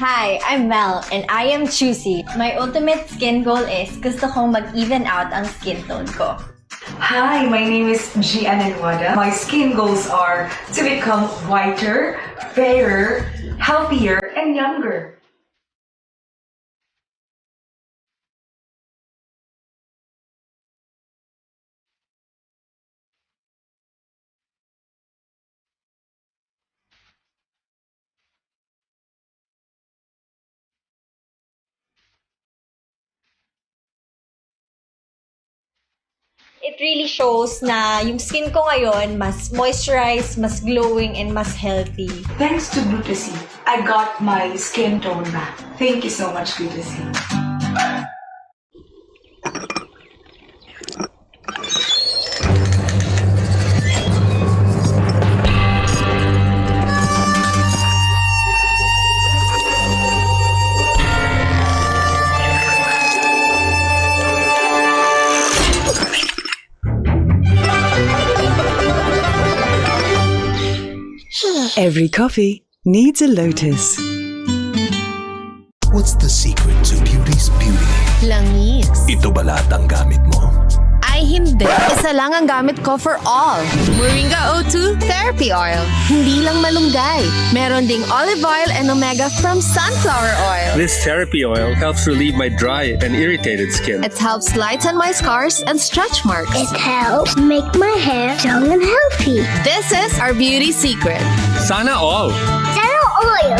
Hi, I'm Mel, and I am choosy. My ultimate skin goal is gusto kong mag-even out ang skin tone ko. Hi, my name is Gian Anwada. My skin goals are to become whiter, fairer, healthier, and younger. It really shows na yung skin ko ngayon mas moisturized, mas glowing, and mas healthy. Thanks to Glutasy, I got my skin tone back. Thank you so much, Glutasy. Every coffee needs a lotus. What's the secret to beauty's beauty? Langis. Ito ba lahat ang gamit mo? Ay hindi. Isa lang ang gamit ko for all. Moringa O2 Therapy Oil. Hindi lang malunggay. Meron ding olive oil and omega from sunflower oil. This therapy oil helps relieve my dry and irritated skin. It helps lighten my scars and stretch marks. It helps make my hair strong and healthy. This is our beauty secret. Sana all! Zero oil.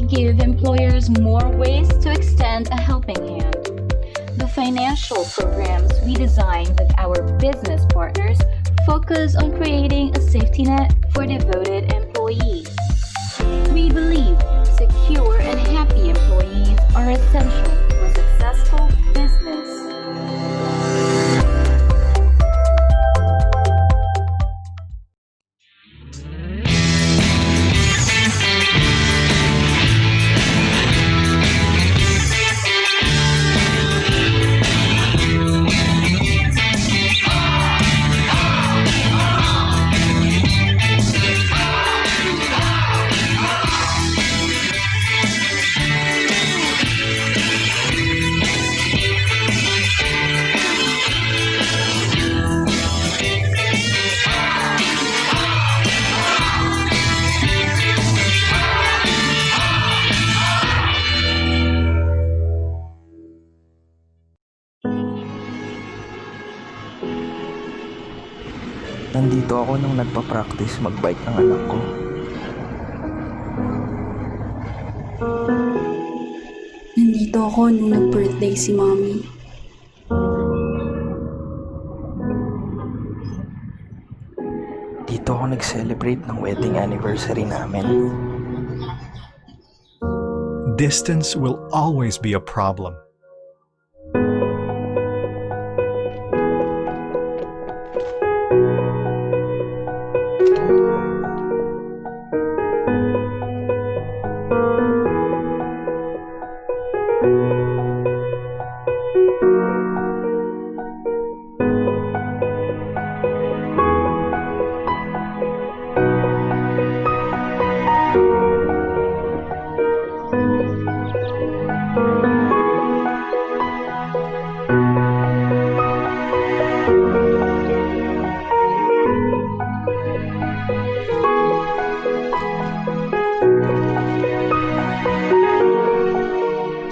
give employers more ways to extend a helping hand. The financial programs we design with our business partners focus on creating a safety net for devoted employees. We believe secure and happy employees are essential to a successful business. Nandito ako nung nagpa-practice magbike ang anak ko. Nandito ako nung nag-birthday si Mommy. Dito ako nag-celebrate ng wedding anniversary namin. Distance will always be a problem.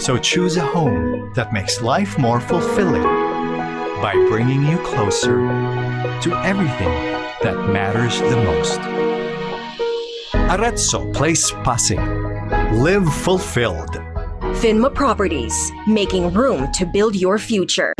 So choose a home that makes life more fulfilling by bringing you closer to everything that matters the most. Arezzo Place Pasig. Live fulfilled. Finma Properties, making room to build your future.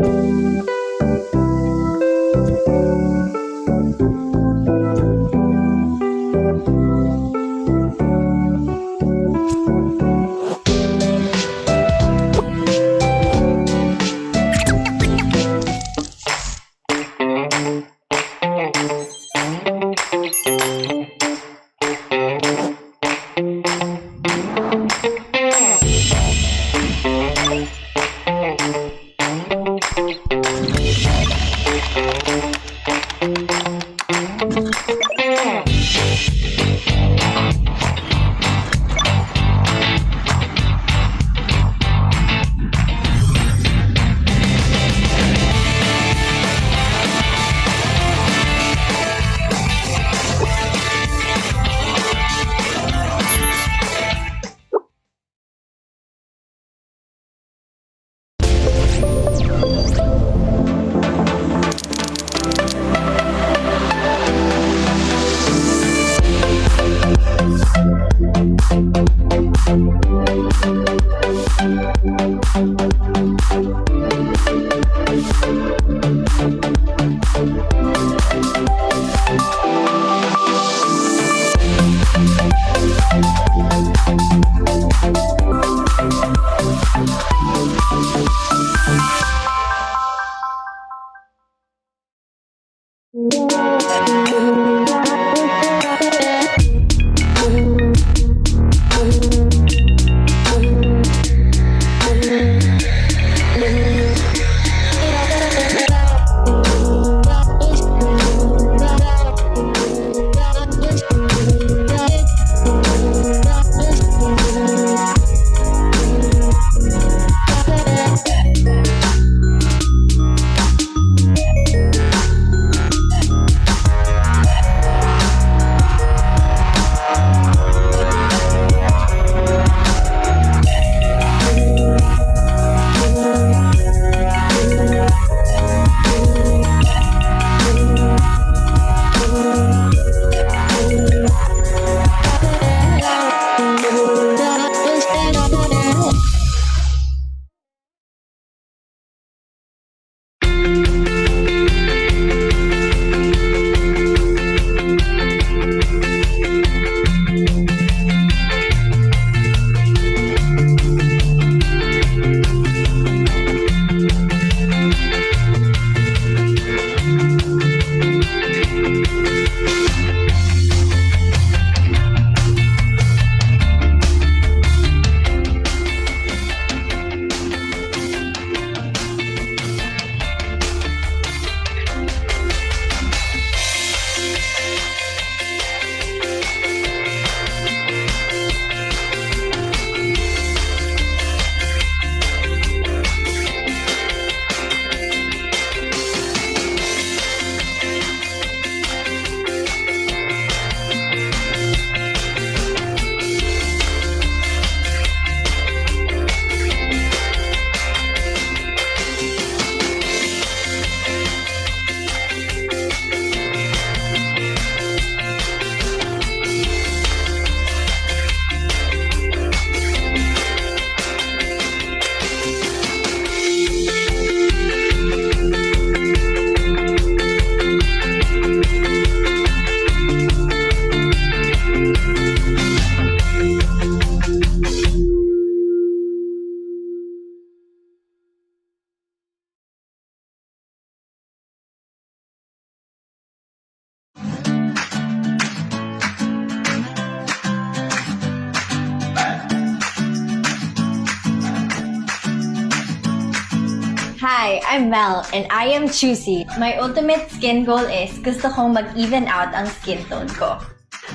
Hi, I'm Mel, and I am choosy. My ultimate skin goal is gusto kong mag-even out ang skin tone ko.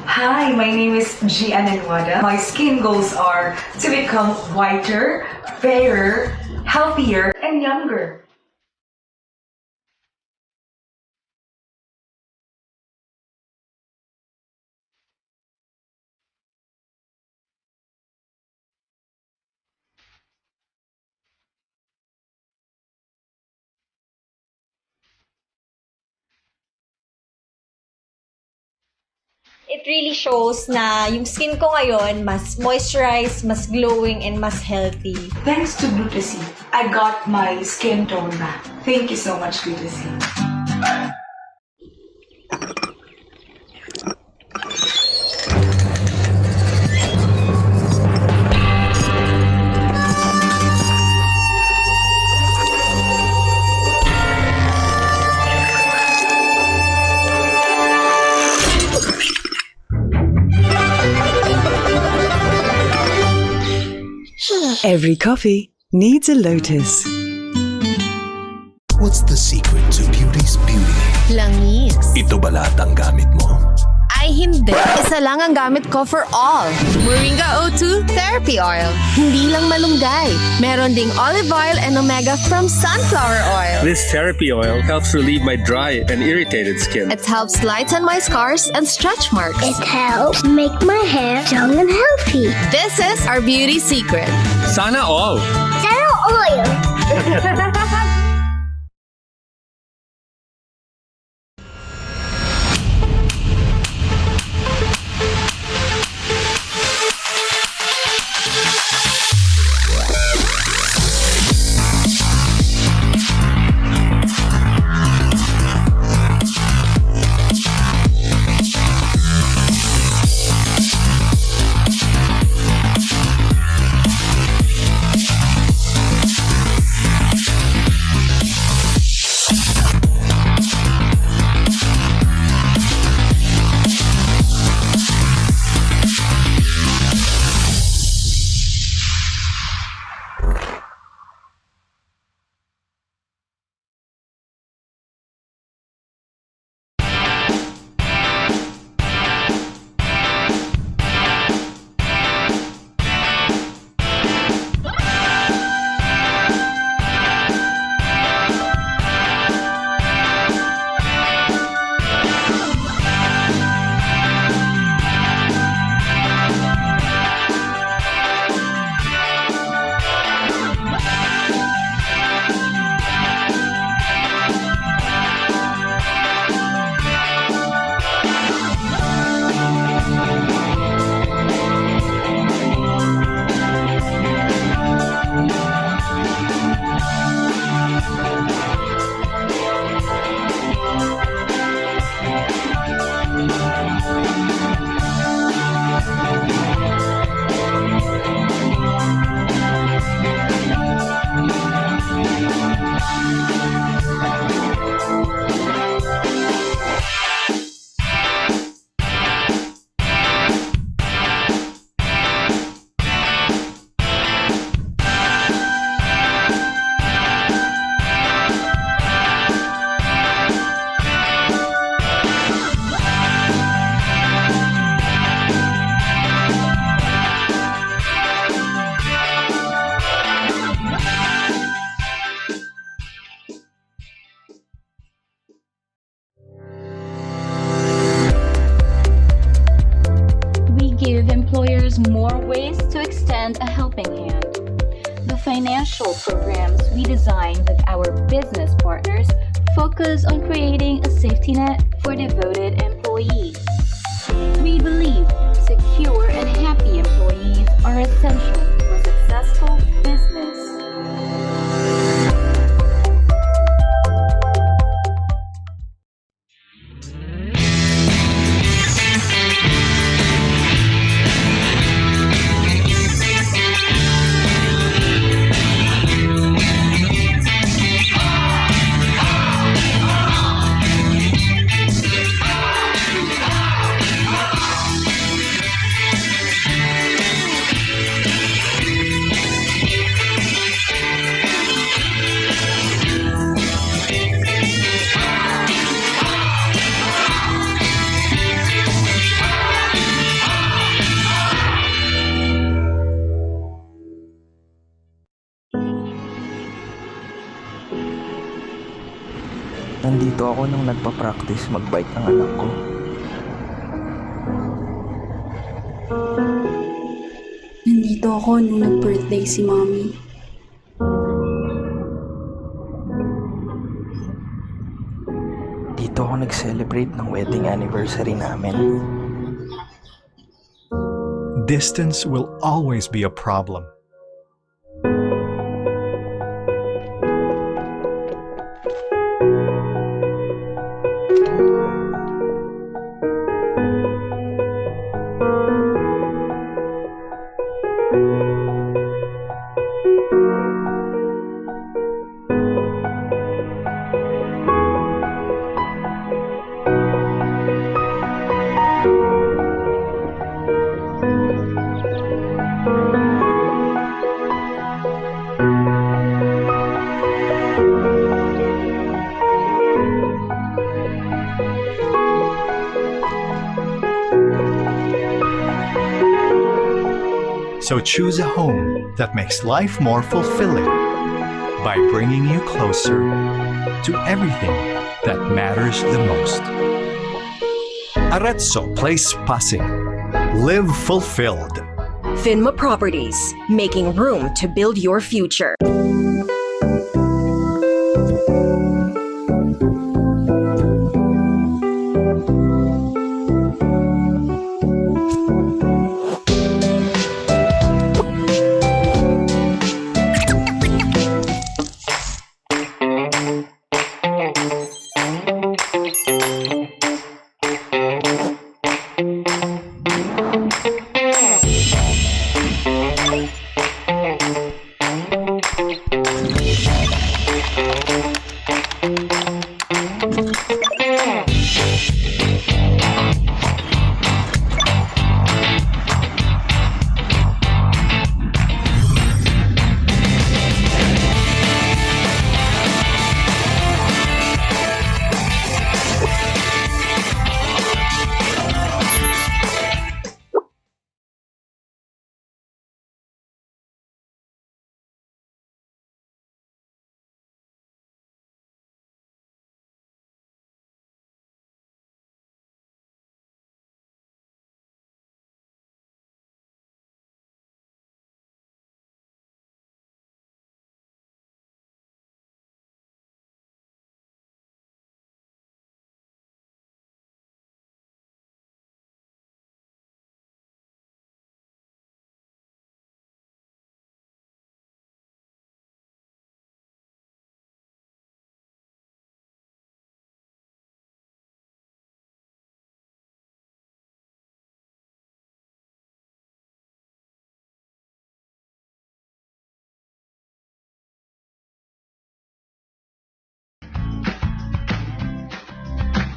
Hi, my name is Annapareddy. My skin goals are to become whiter, fairer, healthier, and younger. It really shows na yung skin ko ngayon mas moisturized, mas glowing, and mas healthy. Thanks to Glutasy, I got my skin tone back. Thank you so much, Glutasy. Every coffee needs a lotus. What's the secret to beauty's beauty? Langis. Ito ba lahat ang gamit mo? Ay hindi. Isa lang ang gamit ko for all. Moringa O2 Therapy Oil. Hindi lang malunggay. Meron ding olive oil and omega from sunflower oil. This therapy oil helps relieve my dry and irritated skin. It helps lighten my scars and stretch marks. It helps make my hair strong and healthy. This is our beauty secret. Sana all! Zero oil. Give employers more ways to extend a helping hand. The financial programs we design with our business partners focus on creating a safety net for devoted employees. We believe secure and happy employees are essential to a successful business. Nandito ako nung nagpa-practice mag-bike ang anak ko. Nandito ako nung nag-birthday si Mommy. Dito ako nag-celebrate ng wedding anniversary namin. distance will always be a problem. So choose a home that makes life more fulfilling by bringing you closer to everything that matters the most. Arezzo Place Pasig. Live fulfilled. Finma Properties, making room to build your future.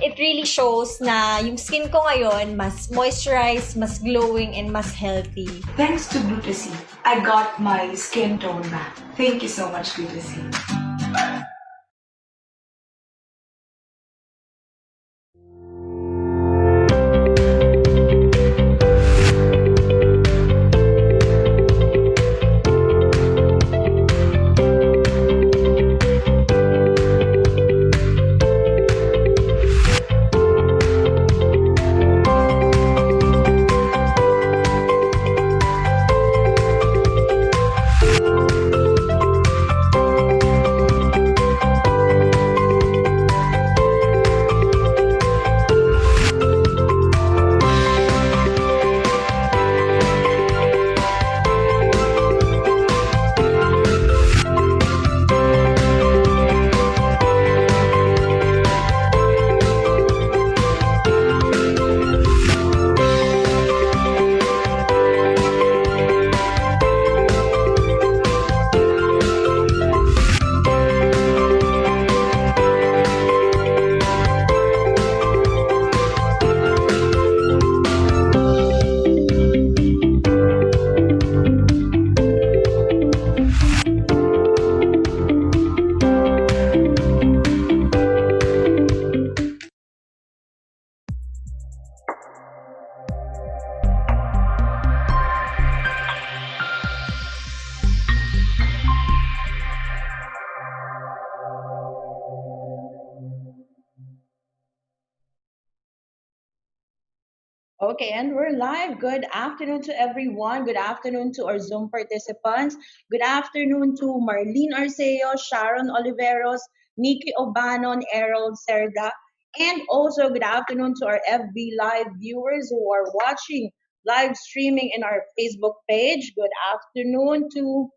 It really shows na yung skin ko ngayon mas moisturized, mas glowing, and mas healthy. Thanks to Glutasy, I got my skin tone back. Thank you so much, Glutasy. Okay, and we're live. Good afternoon to everyone. Good afternoon to our Zoom participants. Good afternoon to Marlene Arceo, Sharon Oliveros, Nikki Obanon, Errol Cerda, and also good afternoon to our FB Live viewers who are watching live streaming in our Facebook page. Good afternoon to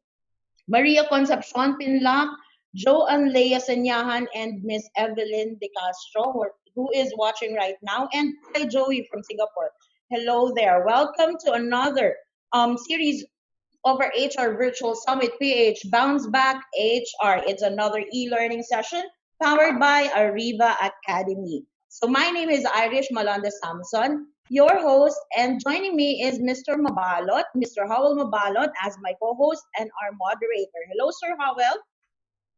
Maria Concepcion Pinlac, Joanne Lea Senyahan, and Miss Evelyn De Castro, who is watching right now, and hi Joey from Singapore. Hello there. Welcome to another series of our HR Virtual Summit PH Bounce Back HR. It's another e-learning session powered by Ariva Academy. So my name is Irish Malanda Samson, your host, and joining me is Mr. Mabalot, Mr. Howell Mabalot, as my co-host and our moderator. Hello, Sir Howell.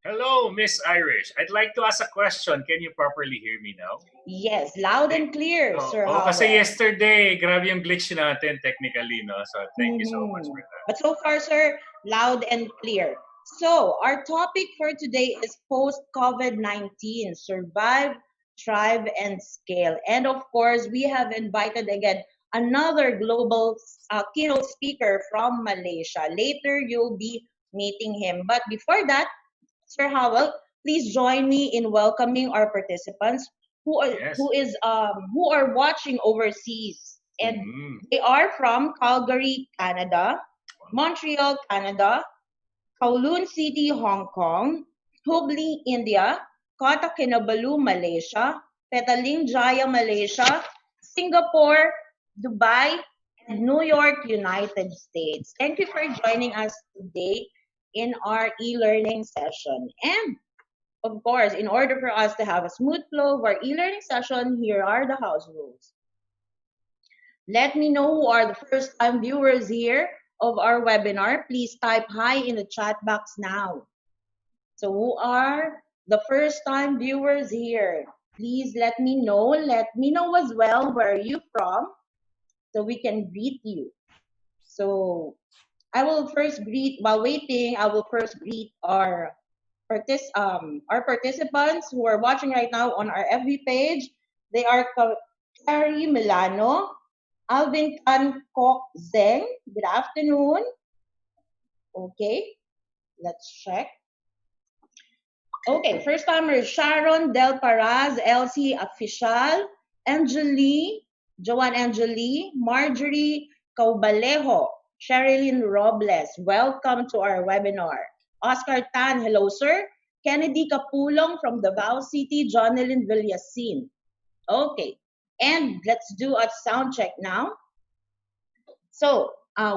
Hello, Miss Irish. I'd like to ask a question. Can you properly hear me now? Yes, loud and clear, Sir Howell. Kasi yesterday, grabe yung glitch natin technically, no? So thank you so much for that. But so far, sir, loud and clear. So our topic for today is post-COVID-19, survive, thrive, and scale. And of course, we have invited again another global keynote speaker from Malaysia. Later, you'll be meeting him. But before that, Sir Howell, please join me in welcoming our participants who are watching overseas. And they are from Calgary, Canada, Montreal, Canada, Kowloon City, Hong Kong, Hubli, India, Kota Kinabalu, Malaysia, Petaling Jaya, Malaysia, Singapore, Dubai, and New York, United States. Thank you for joining us today in our e-learning session. And of course, in order for us to have a smooth flow of our e-learning session, here are the house rules. Let me know who are the first-time viewers here of our webinar. Please type hi in the chat box now. So who are the first-time viewers here? Please let me know. Let me know as well where are you from so we can greet you. So I will first greet, while waiting, I will first greet our participants who are watching right now on our FB page. They are Carrie Milano, Alvin Tan Kok Zeng. Good afternoon. Okay, let's check. Okay, first timer Sharon Del Paraz, LC Official, Joanne Angeli, Marjorie Caubalejo, Sherilyn Robles. Welcome to our webinar. Oscar Tan, hello sir. Kennedy Capulong from Davao City, Jonelyn Villasin. Okay, and let's do a sound check now. So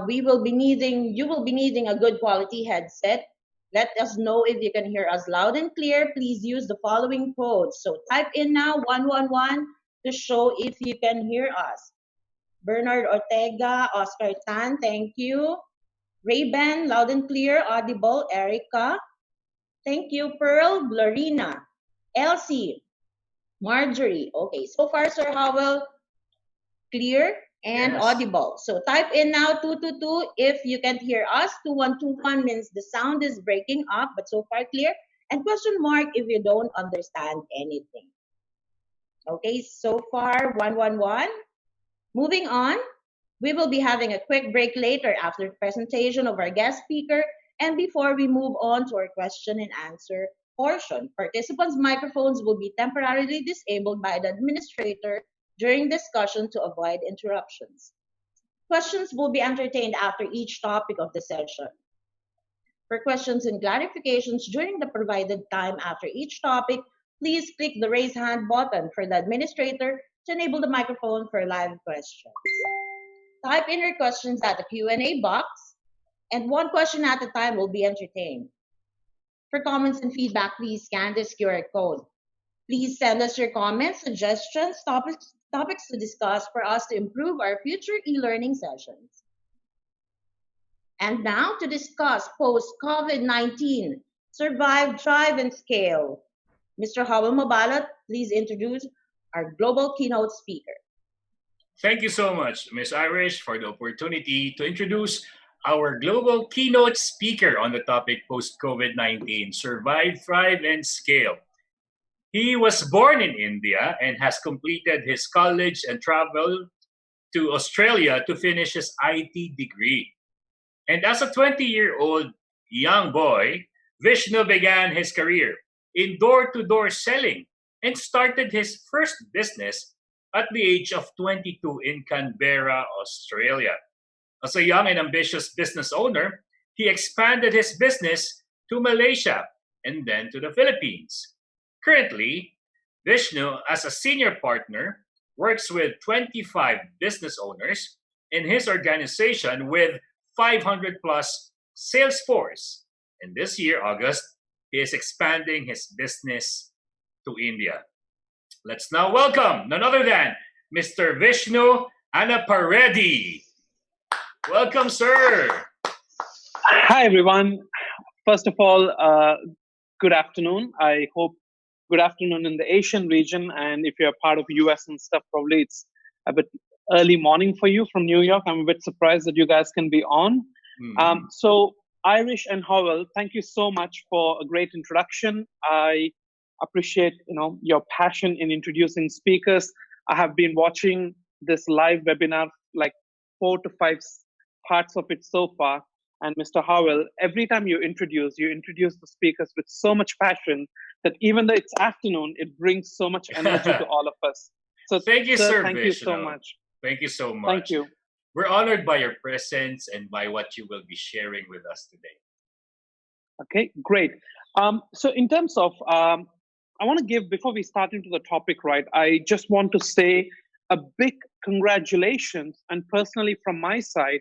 you will be needing a good quality headset. Let us know if you can hear us loud and clear. Please use the following codes. So type in now 111 to show if you can hear us. Bernard Ortega, Oscar Tan, thank you. Ray-Ban, loud and clear, audible. Erica, thank you. Pearl, Glorina, Elsie, Marjorie. Okay, so far, Sir Howell, clear and audible. So type in now 222 if you can't hear us. 2121 means the sound is breaking up, but so far clear. And question mark if you don't understand anything. Okay, so far 111. Moving on, we will be having a quick break later after the presentation of our guest speaker and before we move on to our question and answer portion. Participants' microphones will be temporarily disabled by the administrator during discussion to avoid interruptions. Questions will be entertained after each topic of the session. For questions and clarifications during the provided time after each topic, please click the raise hand button for the administrator to enable the microphone for live questions. Type in your questions at the Q&A box, and one question at a time will be entertained. For comments and feedback, please scan this QR code. Please send us your comments, suggestions, topics to discuss for us to improve our future e-learning sessions. And now to discuss post-COVID-19, survive, thrive, and scale. Mr. Howell Mabalot, please introduce our global keynote speaker. Thank you so much, Ms. Irish, for the opportunity to introduce our global keynote speaker on the topic post-COVID-19, survive, thrive, and scale. He was born in India and has completed his college and traveled to Australia to finish his IT degree. And as a 20-year-old young boy, Vishnu began his career in door-to-door selling and started his first business at the age of 22 in Canberra, Australia. As a young and ambitious business owner, he expanded his business to Malaysia and then to the Philippines. Currently, Vishnu, as a senior partner, works with 25 business owners in his organization with 500 plus sales force. And this year, August, he is expanding his business to India. Let's now welcome none other than Mr. Vishnu Annapareddy. Welcome, sir. Hi, everyone. First of all, good afternoon. I hope good afternoon in the Asian region. And if you're part of US and stuff, probably it's a bit early morning for you from New York. I'm a bit surprised that you guys can be on. So Irish and Howell, thank you so much for a great introduction. I appreciate your passion in introducing speakers. I have been watching this live webinar, like 4 to 5 parts of it so far. And Mr. Howell, every time you introduce the speakers with so much passion that even though it's afternoon, it brings so much energy to all of us. So thank you, sir. Thank you so much. Thank you so much. Thank you. We're honored by your presence and by what you will be sharing with us today. Okay, great. So in terms of, I want to give, before we start into the topic, right, I just want to say a big congratulations, and personally from my side,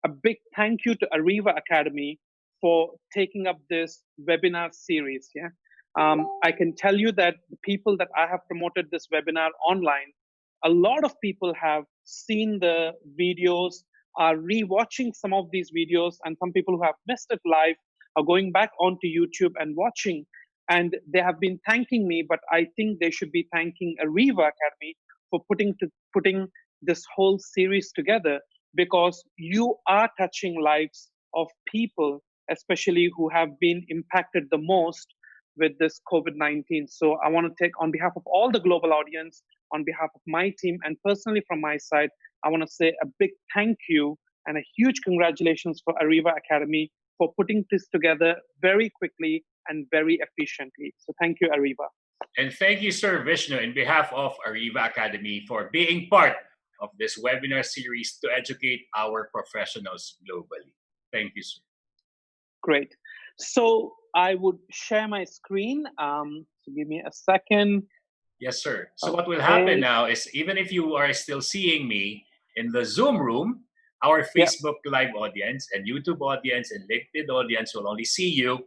a big thank you to Ariva Academy for taking up this webinar series. Yeah, I can tell you that the people that I have promoted this webinar online, a lot of people have seen the videos, are rewatching some of these videos, and some people who have missed it live are going back onto YouTube and watching. And they have been thanking me, but I think they should be thanking Ariva Academy for putting this whole series together, because you are touching lives of people, especially who have been impacted the most with this COVID-19. So I want to take, on behalf of all the global audience, on behalf of my team, and personally from my side, I want to say a big thank you and a huge congratulations for Ariva Academy for putting this together very quickly and very efficiently. So thank you, Ariva. And thank you, Sir Vishnu, in behalf of Ariva Academy for being part of this webinar series to educate our professionals globally. Thank you, sir. Great. So I would share my screen. So give me a second. Yes, sir. So what will happen now is, even if you are still seeing me in the Zoom room, our Facebook Live audience and YouTube audience and LinkedIn audience will only see you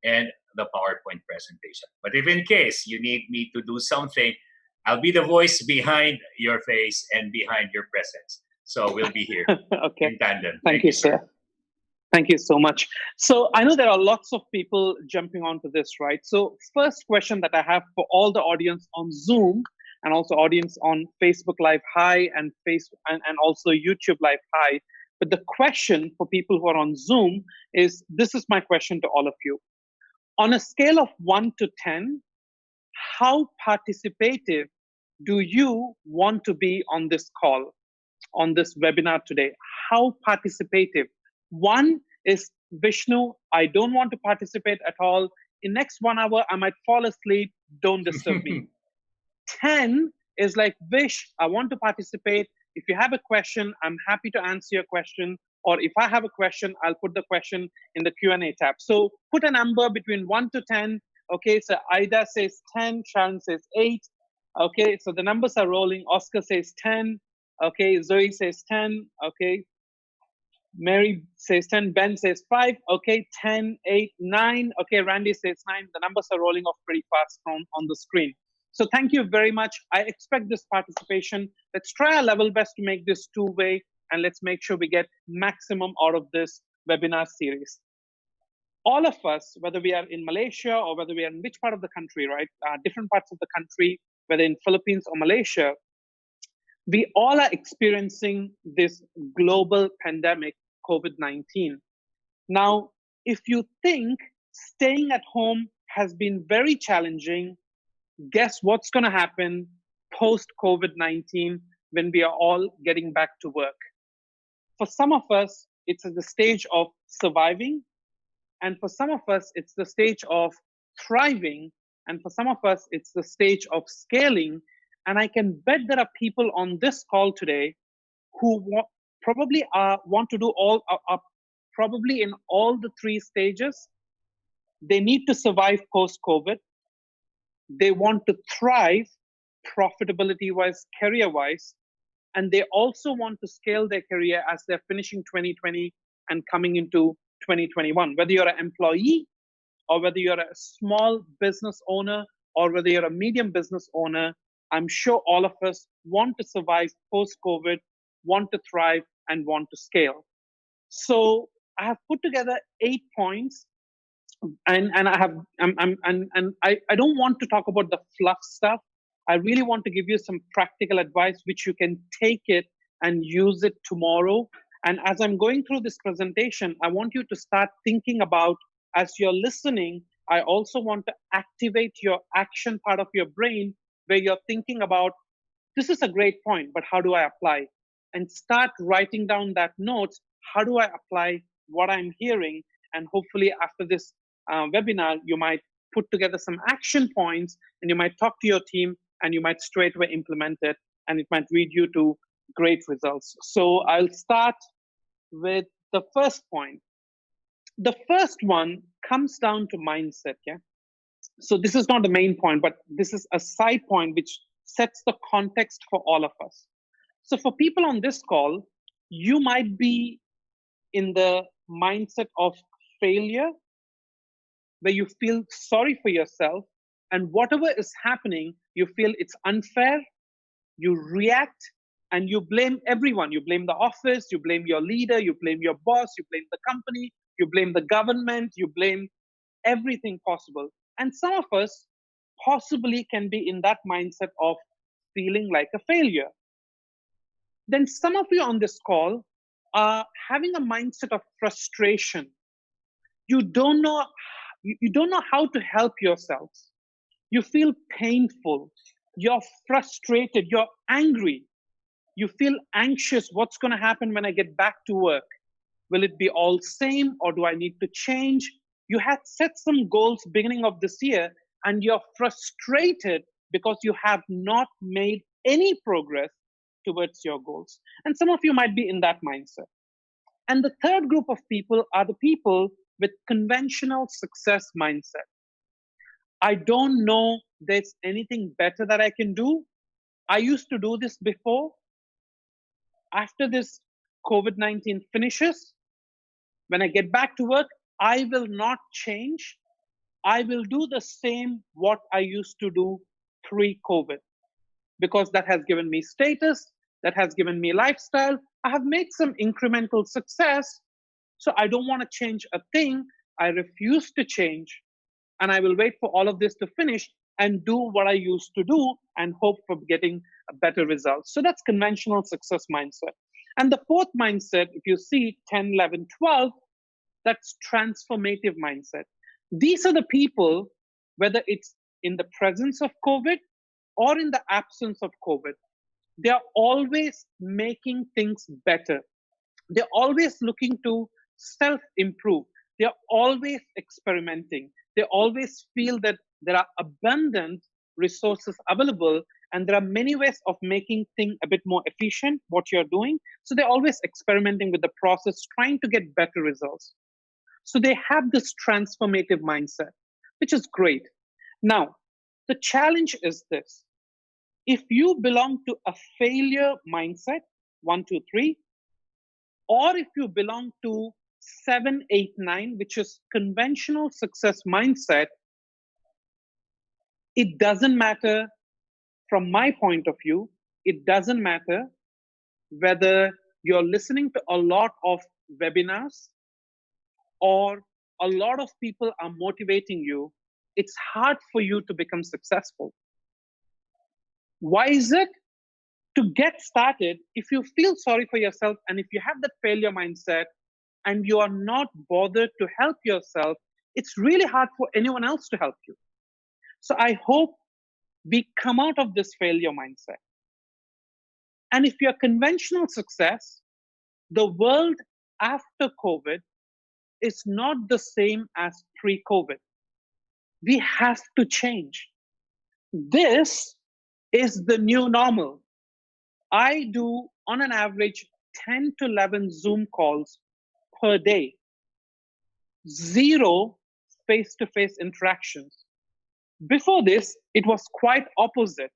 and the PowerPoint presentation. But if in case you need me to do something, I'll be the voice behind your face and behind your presence. So we'll be here in tandem. Thank you, sir. Thank you so much. So I know there are lots of people jumping onto this, right? So first question that I have for all the audience on Zoom and also audience on Facebook Live, hi, and also YouTube Live, hi. But the question for people who are on Zoom is, this is my question to all of you. On a scale of 1 to 10, how participative do you want to be on this call, on this webinar today? How participative? 1 is, Vishnu, I don't want to participate at all. In next 1 hour, I might fall asleep. Don't disturb me. 10 is like, Vish, I want to participate. If you have a question, I'm happy to answer your question. Or if I have a question, I'll put the question in the Q&A tab. So put a number between 1 to 10. Okay, so Ida says 10, Sharon says 8. Okay, so the numbers are rolling. Oscar says 10. Okay, Zoe says 10. Okay, Mary says 10. Ben says 5. Okay, 10, 8, 9. Okay, Randy says 9. The numbers are rolling off pretty fast on the screen. So thank you very much. I expect this participation. Let's try our level best to make this two-way, and let's make sure we get maximum out of this webinar series. All of us, whether we are in Malaysia or whether we are in which part of the country, right? Different parts of the country, whether in Philippines or Malaysia, we all are experiencing this global pandemic, COVID-19. Now, if you think staying at home has been very challenging, guess what's going to happen post-COVID-19 when we are all getting back to work? For some of us, it's at the stage of surviving. And for some of us, it's the stage of thriving. And for some of us, it's the stage of scaling. And I can bet there are people on this call today who probably want to do probably in all the three stages. They need to survive post-COVID. They want to thrive profitability-wise, career-wise, and they also want to scale their career as they're finishing 2020 and coming into 2021. Whether you're an employee or whether you're a small business owner or whether you're a medium business owner, I'm sure all of us want to survive post-COVID, want to thrive, and want to scale. So I have put together 8 points, and I don't want to talk about the fluff stuff. I really want to give you some practical advice which you can take it and use it tomorrow. And as I'm going through this presentation, I want you to start thinking about, as you're listening, I also want to activate your action part of your brain where you're thinking about, this is a great point, but how do I apply? And start writing down that notes. How do I apply what I'm hearing? And hopefully after this webinar, you might put together some action points and you might talk to your team and you might straight away implement it, and it might lead you to great results. So I'll start with the first point. The first one comes down to mindset. Yeah. So this is not the main point, but this is a side point which sets the context for all of us. So for people on this call, you might be in the mindset of failure, where you feel sorry for yourself, and whatever is happening, you feel it's unfair, you react, and you blame everyone. You blame the office, you blame your leader, you blame your boss, you blame the company, you blame the government, you blame everything possible. And some of us possibly can be in that mindset of feeling like a failure. Then some of you on this call are having a mindset of frustration. You don't know how to help yourselves. You feel painful. You're frustrated. You're angry. You feel anxious. What's going to happen when I get back to work? Will it be all same, or do I need to change? You had set some goals beginning of this year, and you're frustrated because you have not made any progress towards your goals. And some of you might be in that mindset. And the third group of people are the people with conventional success mindset. I don't know there's anything better that I can do. I used to do this before. After this COVID-19 finishes, when I get back to work, I will not change. I will do the same what I used to do pre-COVID, because that has given me status, that has given me lifestyle. I have made some incremental success, so I don't want to change a thing. I refuse to change, and I will wait for all of this to finish and do what I used to do and hope for getting a better result. So that's conventional success mindset. And the fourth mindset, if you see 10, 11, 12, that's transformative mindset. These are the people, whether it's in the presence of COVID or in the absence of COVID, they're always making things better. They're always looking to self-improve. They're always experimenting. They always feel that there are abundant resources available, and there are many ways of making things a bit more efficient, what you're doing. So they're always experimenting with the process, trying to get better results. So they have this transformative mindset, which is great. Now, the challenge is this. If you belong to a failure mindset, 1, 2, 3, or if you belong to 7, 8, 9, which is conventional success mindset, it doesn't matter. From my point of view, it doesn't matter whether you're listening to a lot of webinars or a lot of people are motivating you. It's hard for you to become successful. Why is it? To get started, if you feel sorry for yourself and if you have that failure mindset and you are not bothered to help yourself, it's really hard for anyone else to help you. So I hope we come out of this failure mindset. And if you're conventional success, the world after COVID is not the same as pre-COVID. We have to change. This is the new normal. I do, on an average, 10 to 11 Zoom calls per day. 0 face-to-face interactions. Before this, it was quite opposite.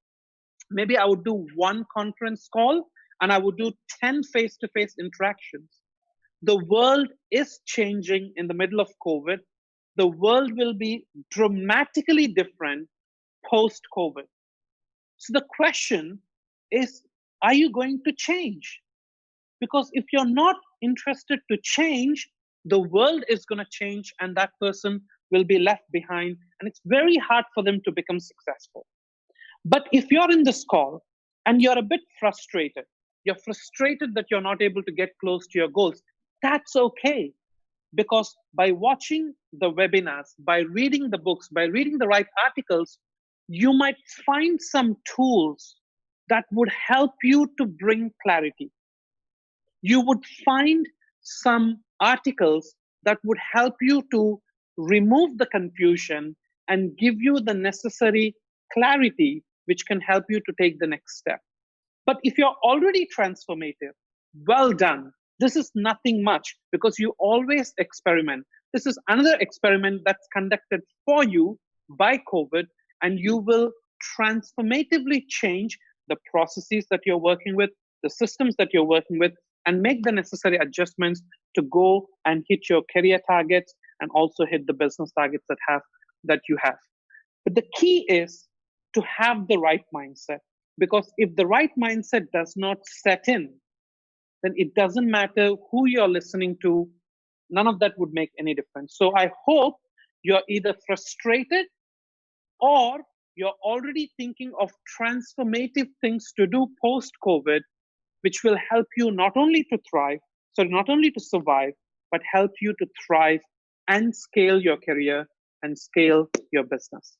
Maybe I would do 1 conference call and I would do 10 face-to-face interactions. The world is changing in the middle of COVID. The world will be dramatically different post-COVID. So the question is, are you going to change? Because if you're not interested to change, the world is going to change and that person will be left behind. And it's very hard for them to become successful. But if you're in this call and you're a bit frustrated, you're frustrated that you're not able to get close to your goals, that's okay. Because by watching the webinars, by reading the books, by reading the right articles, you might find some tools that would help you to bring clarity. You would find some articles that would help you to remove the confusion and give you the necessary clarity which can help you to take the next step. But if you're already transformative, well done. This is nothing much because you always experiment. This is another experiment that's conducted for you by COVID, and you will transformatively change the processes that you're working with, the systems that you're working with, and make the necessary adjustments to go and hit your career targets and also hit the business targets that you have. But the key is to have the right mindset, because if the right mindset does not set in, then it doesn't matter who you're listening to. None of that would make any difference. So I hope you're either frustrated or you're already thinking of transformative things to do post-COVID, which will help you not only to thrive, so not only to survive, but help you to thrive and scale your career and scale your business.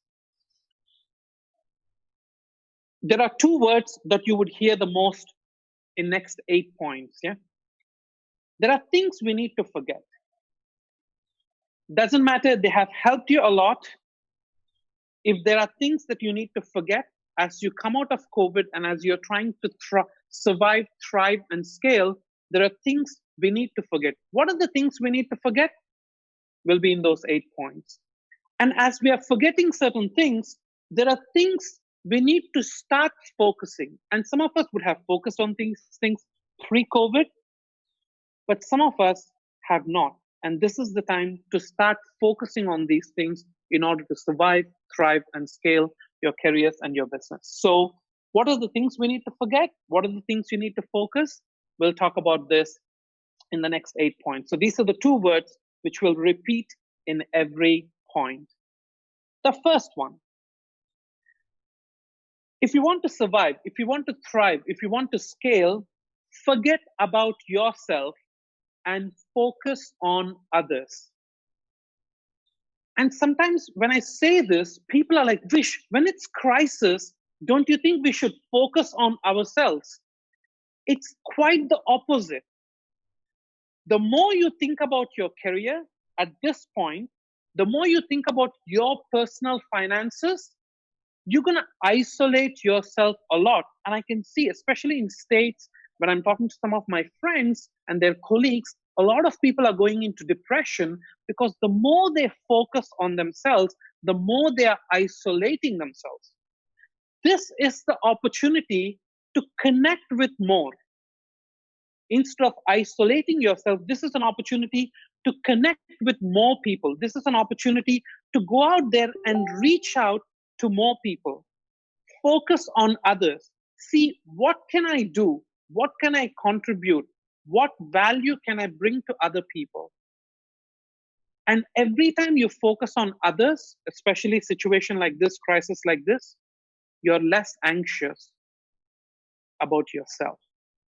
There are 2 words that you would hear the most in next 8 points. Yeah, there are things we need to forget. Doesn't matter, they have helped you a lot. If there are things that you need to forget as you come out of COVID and as you're trying to survive, thrive, and scale, there are things we need to forget. What are the things we need to forget? Will be in those 8 points. And as we are forgetting certain things, there are things we need to start focusing. And some of us would have focused on things pre-COVID, but some of us have not. And this is the time to start focusing on these things in order to survive, thrive, and scale your careers and your business. So what are the things we need to forget? What are the things you need to focus? We'll talk about this in the next 8 points. So these are the 2 words which will repeat in every point. The first one, if you want to survive, if you want to thrive, if you want to scale, forget about yourself and focus on others. And sometimes when I say this, people are like, Vish, when it's crisis, don't you think we should focus on ourselves? It's quite the opposite. The more you think about your career at this point, the more you think about your personal finances, you're going to isolate yourself a lot. And I can see, especially in States, when I'm talking to some of my friends and their colleagues, a lot of people are going into depression because the more they focus on themselves, the more they are isolating themselves. This is the opportunity to connect with more. Instead of isolating yourself, this is an opportunity to connect with more people. This is an opportunity to go out there and reach out to more people. Focus on others. See, what can I do? What can I contribute? What value can I bring to other people? And every time you focus on others, especially a situation like this, crisis like this, you're less anxious about yourself.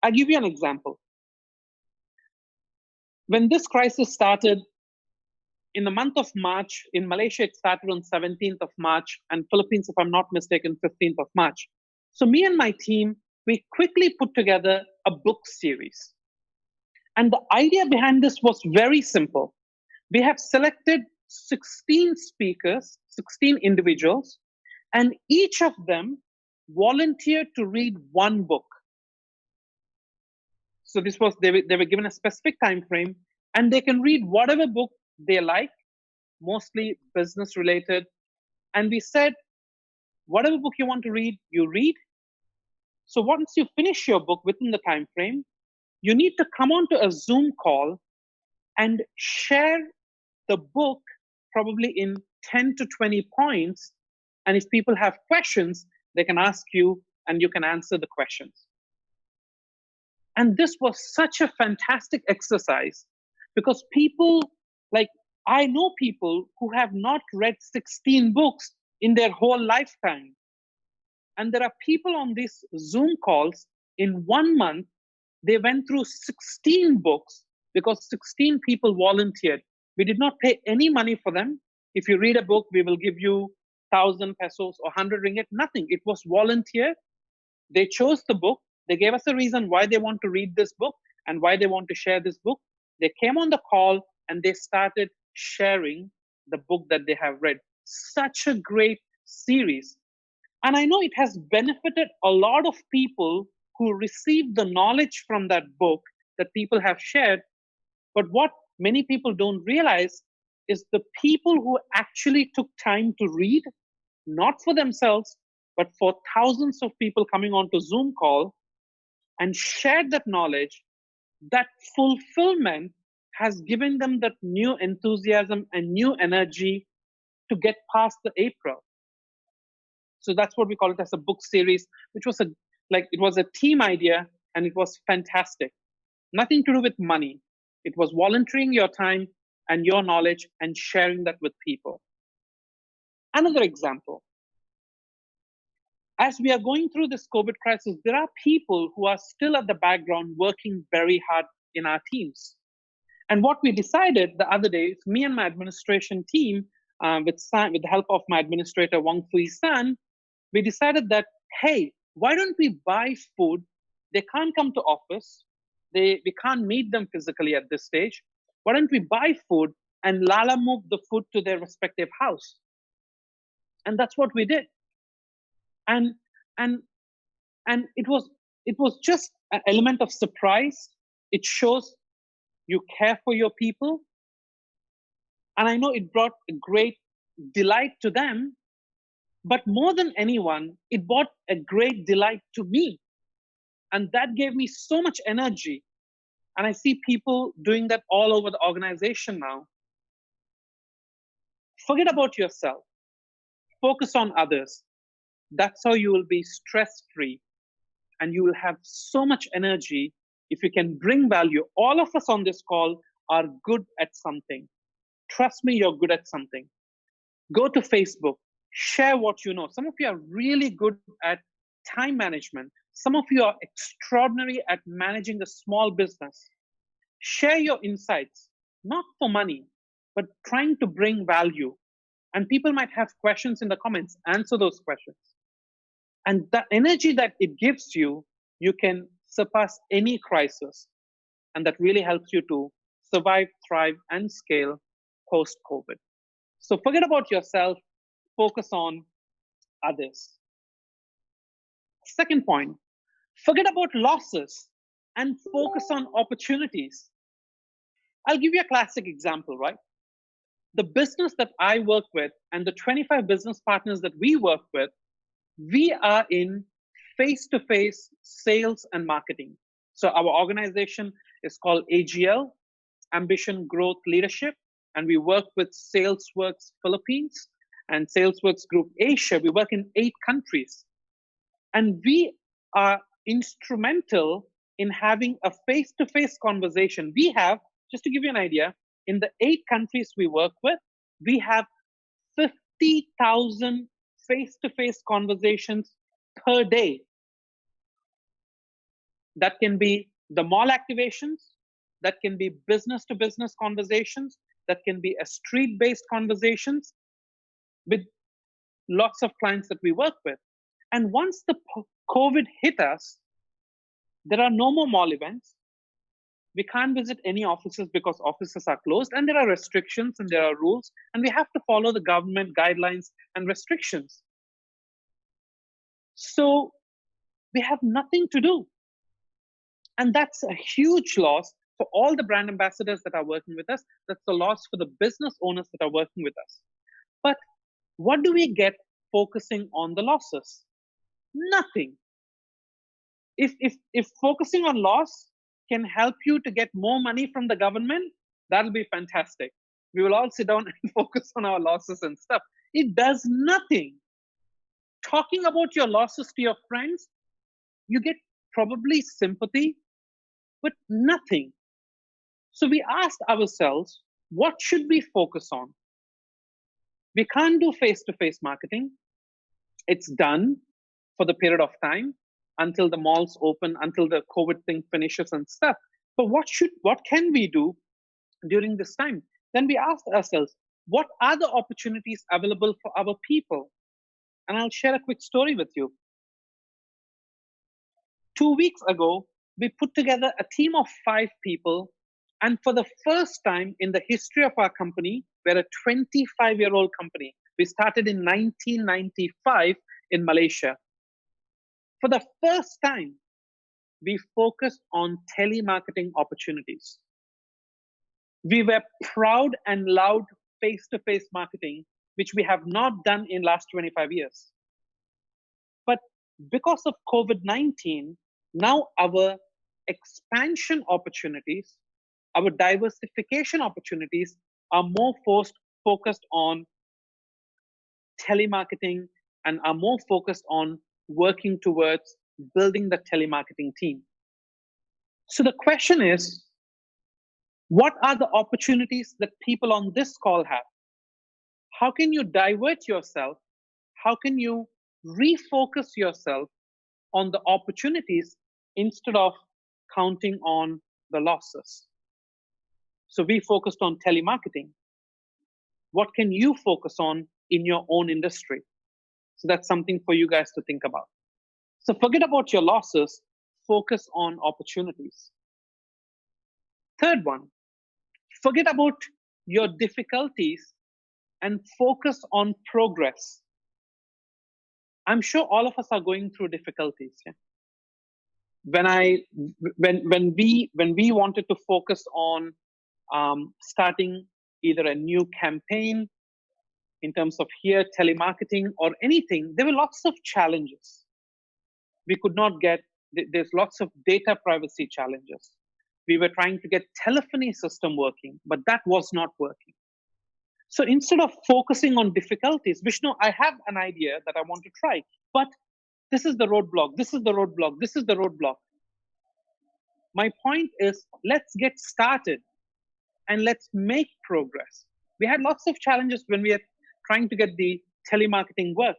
I'll give you an example. When this crisis started in the month of March, in Malaysia, it started on 17th of March, and Philippines, if I'm not mistaken, 15th of March. So me and my team, we quickly put together a book series. And the idea behind this was very simple. We have selected 16 speakers, 16 individuals, and each of them volunteer to read one book. So this was, they were given a specific time frame, and they can read whatever book they like, mostly business related. And we said, whatever book you want to read, you read. So once you finish your book within the time frame, you need to come onto a Zoom call and share the book probably in 10 to 20 points. And if people have questions, they can ask you and you can answer the questions. And this was such a fantastic exercise because people, like, I know people who have not read 16 books in their whole lifetime. And there are people on these Zoom calls in 1 month, they went through 16 books because 16 people volunteered. We did not pay any money for them. If you read a book, we will give you 1,000 pesos or 100 ringgit, nothing. It was volunteer. They chose the book. They gave us a reason why they want to read this book and why they want to share this book. They came on the call and they started sharing the book that they have read. Such a great series. And I know it has benefited a lot of people who received the knowledge from that book that people have shared. But what many people don't realize is the people who actually took time to read, not for themselves, but for thousands of people coming onto Zoom call and shared that knowledge, that fulfillment has given them that new enthusiasm and new energy to get past the April. So that's what we call it as a book series, which was it was a team idea and it was fantastic. Nothing to do with money. It was volunteering your time and your knowledge and sharing that with people. Another example. As we are going through this COVID crisis, there are people who are still at the background working very hard in our teams. And what we decided the other day, me and my administration team, with the help of my administrator, Wang Fui San, we decided that, hey, why don't we buy food? They can't come to office. We can't meet them physically at this stage. Why don't we buy food and Lala move the food to their respective house? And that's what we did. And it was just an element of surprise. It shows you care for your people. And I know it brought a great delight to them, but more than anyone, it brought a great delight to me. And that gave me so much energy. And I see people doing that all over the organization now. Forget about yourself. Focus on others. That's how you will be stress-free. And you will have so much energy if you can bring value. All of us on this call are good at something. Trust me, you're good at something. Go to Facebook. Share what you know. Some of you are really good at time management. Some of you are extraordinary at managing a small business. Share your insights, not for money, but trying to bring value. And people might have questions in the comments. Answer those questions. And the energy that it gives you, you can surpass any crisis. And that really helps you to survive, thrive, and scale post-COVID. So forget about yourself. Focus on others. Second point, forget about losses and focus on opportunities. I'll give you a classic example, right? The business that I work with and the 25 business partners that we work with, we are in face-to-face sales and marketing. So our organization is called AGL, Ambition Growth Leadership, and we work with SalesWorks Philippines and SalesWorks Group Asia. We work in 8 countries. And we are instrumental in having a face-to-face conversation. We have, just to give you an idea, in the 8 countries we work with, we have 50,000 face-to-face conversations per day. That can be the mall activations, that can be business-to-business conversations, that can be a street-based conversations with lots of clients that we work with. And once the COVID hit us, there are no more mall events. We can't visit any offices because offices are closed, and there are restrictions and there are rules, and we have to follow the government guidelines and restrictions. So we have nothing to do. And that's a huge loss for all the brand ambassadors that are working with us. That's a loss for the business owners that are working with us. But what do we get focusing on the losses? Nothing. If focusing on loss can help you to get more money from the government, that'll be fantastic. We will all sit down and focus on our losses and stuff. It does nothing. Talking about your losses to your friends, you get probably sympathy, but nothing. So we asked ourselves, what should we focus on? We can't do face-to-face marketing. It's done for the period of time until the malls open, until the COVID thing finishes and stuff. But what can we do during this time? Then we asked ourselves, what are the opportunities available for our people? And I'll share a quick story with you. 2 weeks ago, we put together a team of 5 people. And for the first time in the history of our company, we're a 25-year-old company. We started in 1995 in Malaysia. For the first time, we focused on telemarketing opportunities. We were proud and loud face-to-face marketing, which we have not done in last 25 years. But because of COVID-19, now our expansion opportunities, our diversification opportunities are more focused on telemarketing and are more focused on working towards building the telemarketing team. So the question is, what are the opportunities that people on this call have? How can you divert yourself? How can you refocus yourself on the opportunities instead of counting on the losses? So we focused on telemarketing. What can you focus on in your own industry? So that's something for you guys to think about. So forget about your losses, focus on opportunities. Third one, forget about your difficulties and focus on progress. I'm sure all of us are going through difficulties. Yeah? When we wanted to focus on starting either a new campaign in terms of here telemarketing or anything, there were lots of challenges. We could not get, there's lots of data privacy challenges. We were trying to get telephony system working, but that was not working. So instead of focusing on difficulties, Vishnu, I have an idea that I want to try, but this is the roadblock, this is the roadblock, this is the roadblock. My point is, let's get started and let's make progress. We had lots of challenges when we are trying to get the telemarketing work.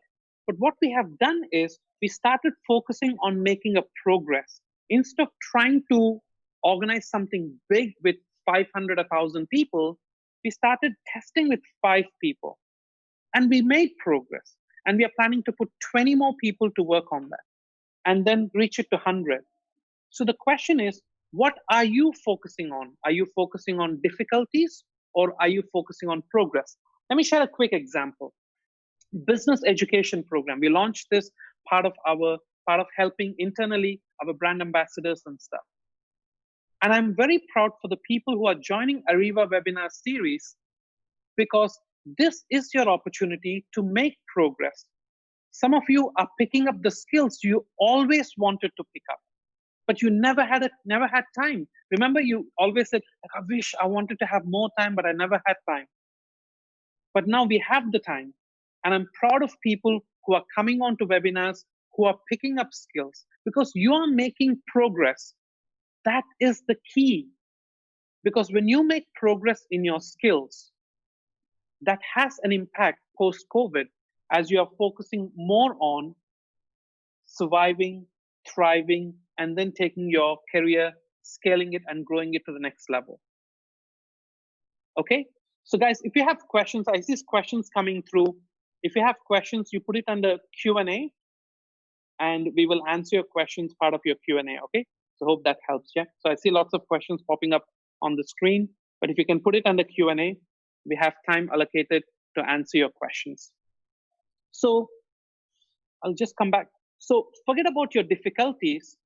But what we have done is we started focusing on making a progress. Instead of trying to organize something big with 500, 1,000 people, we started testing with 5 people. And we made progress. And we are planning to put 20 more people to work on that. And then reach it to 100. So the question is, what are you focusing on? Are you focusing on difficulties or are you focusing on progress? Let me share a quick example. Business education program. We launched this part of helping internally our brand ambassadors and stuff. And I'm very proud for the people who are joining Ariva webinar series because this is your opportunity to make progress. Some of you are picking up the skills you always wanted to pick up, but you never had time. Remember, you always said, I wish I wanted to have more time, but I never had time. But now we have the time. And I'm proud of people who are coming on to webinars, who are picking up skills, because you are making progress. That is the key. Because when you make progress in your skills, that has an impact post-COVID as you are focusing more on surviving, thriving, and then taking your career, scaling it, and growing it to the next level. Okay? So guys, if you have questions, I see questions coming through. If you have questions, you put it under Q&A, and we will answer your questions part of your Q&A, okay? So hope that helps, yeah? So I see lots of questions popping up on the screen, but if you can put it under Q&A, we have time allocated to answer your questions. So I'll just come back So forget about your difficulties,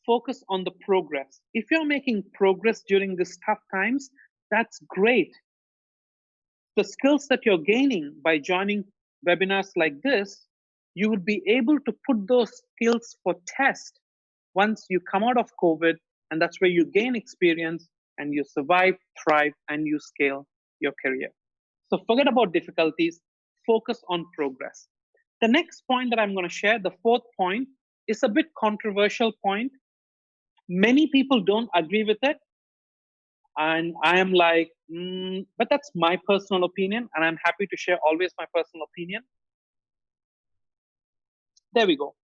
focus on the progress. If you're making progress during these tough times, that's great. The skills that you're gaining by joining webinars like this, you would be able to put those skills for test once you come out of COVID, and that's where you gain experience and you survive, thrive, and you scale your career. So forget about difficulties, focus on progress. The next point that I'm going to share, the fourth point, is a bit controversial point. Many people don't agree with it. And I am like, but that's my personal opinion, and I'm happy to share always my personal opinion. There we go.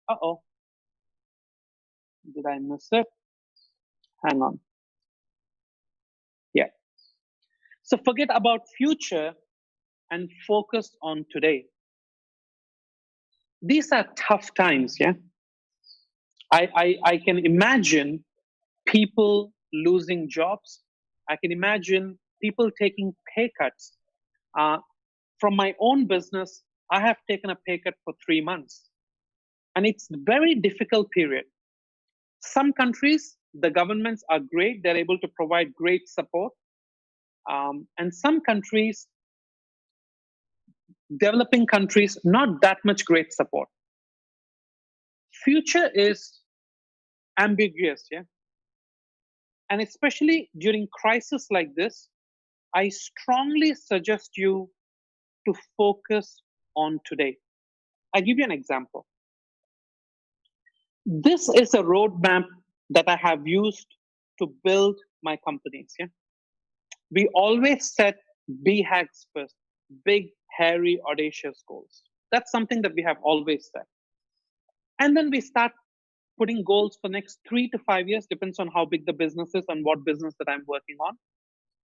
Uh-oh. Did I miss it? Hang on. Yeah. So forget about future and focus on today. These are tough times, yeah? I can imagine people losing jobs. I can imagine people taking pay cuts. From my own business, I have taken a pay cut for 3 months. And it's a very difficult period. Some countries, the governments are great. They're able to provide great support. And some countries, developing countries, not that much great support. Future is ambiguous, yeah? And especially during crisis like this, I strongly suggest you to focus on today. I'll give you an example. This is a roadmap that I have used to build my companies. Yeah? We always set BHAGs first, big, hairy, audacious goals. That's something that we have always set. And then we start putting goals for next 3 to 5 years, depends on how big the business is and what business that I'm working on.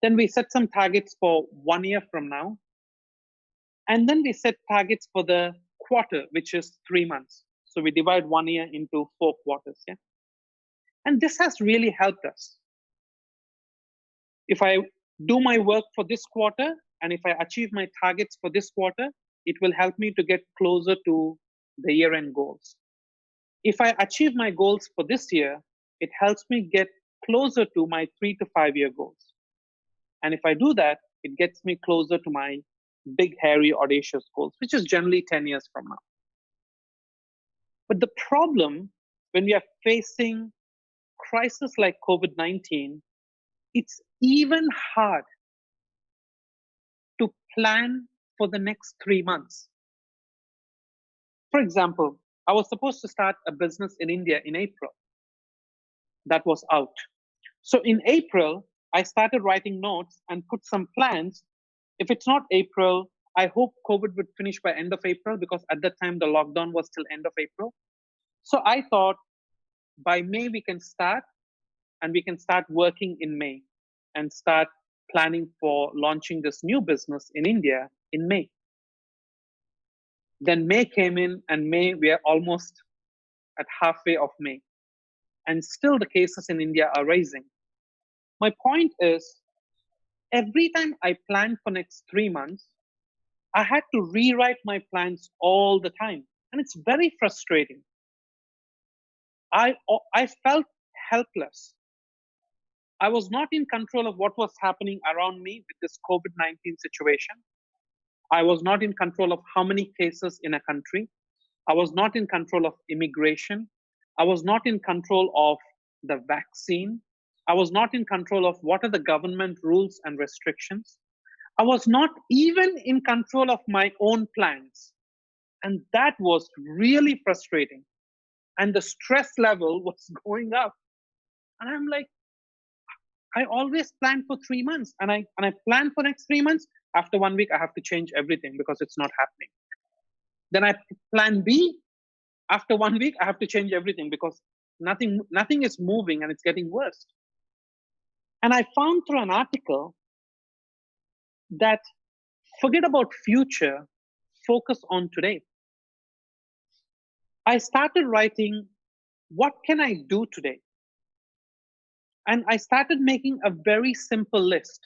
Then we set some targets for 1 year from now. And then we set targets for the quarter, which is 3 months. So we divide 1 year into 4 quarters. Yeah? And this has really helped us. If I do my work for this quarter, and if I achieve my targets for this quarter, it will help me to get closer to the year-end goals. If I achieve my goals for this year, it helps me get closer to my 3 to 5 year goals. And if I do that, it gets me closer to my big, hairy, audacious goals, which is generally 10 years from now. But the problem when we are facing crisis like COVID-19, it's even hard to plan for the next 3 months. For example, I was supposed to start a business in India in April. That was out. So in April, I started writing notes and put some plans. If it's not April, I hope COVID would finish by end of April, because at that time the lockdown was till end of April. So I thought by May we can start, and we can start working in May and start planning for launching this new business in India in May. Then May came in, and May, we are almost at halfway of May. And still the cases in India are rising. My point is, every time I planned for next 3 months, I had to rewrite my plans all the time. And it's very frustrating. I felt helpless. I was not in control of what was happening around me with this COVID-19 situation. I was not in control of how many cases in a country. I was not in control of immigration. I was not in control of the vaccine. I was not in control of what are the government rules and restrictions. I was not even in control of my own plans. And that was really frustrating. And the stress level was going up. And I'm like, I always plan for 3 months, and I plan for next 3 months. After 1 week, I have to change everything because it's not happening. Then I plan B. After 1 week, I have to change everything because nothing is moving and it's getting worse. And I found through an article that forget about future, focus on today. I started writing, what can I do today? And I started making a very simple list.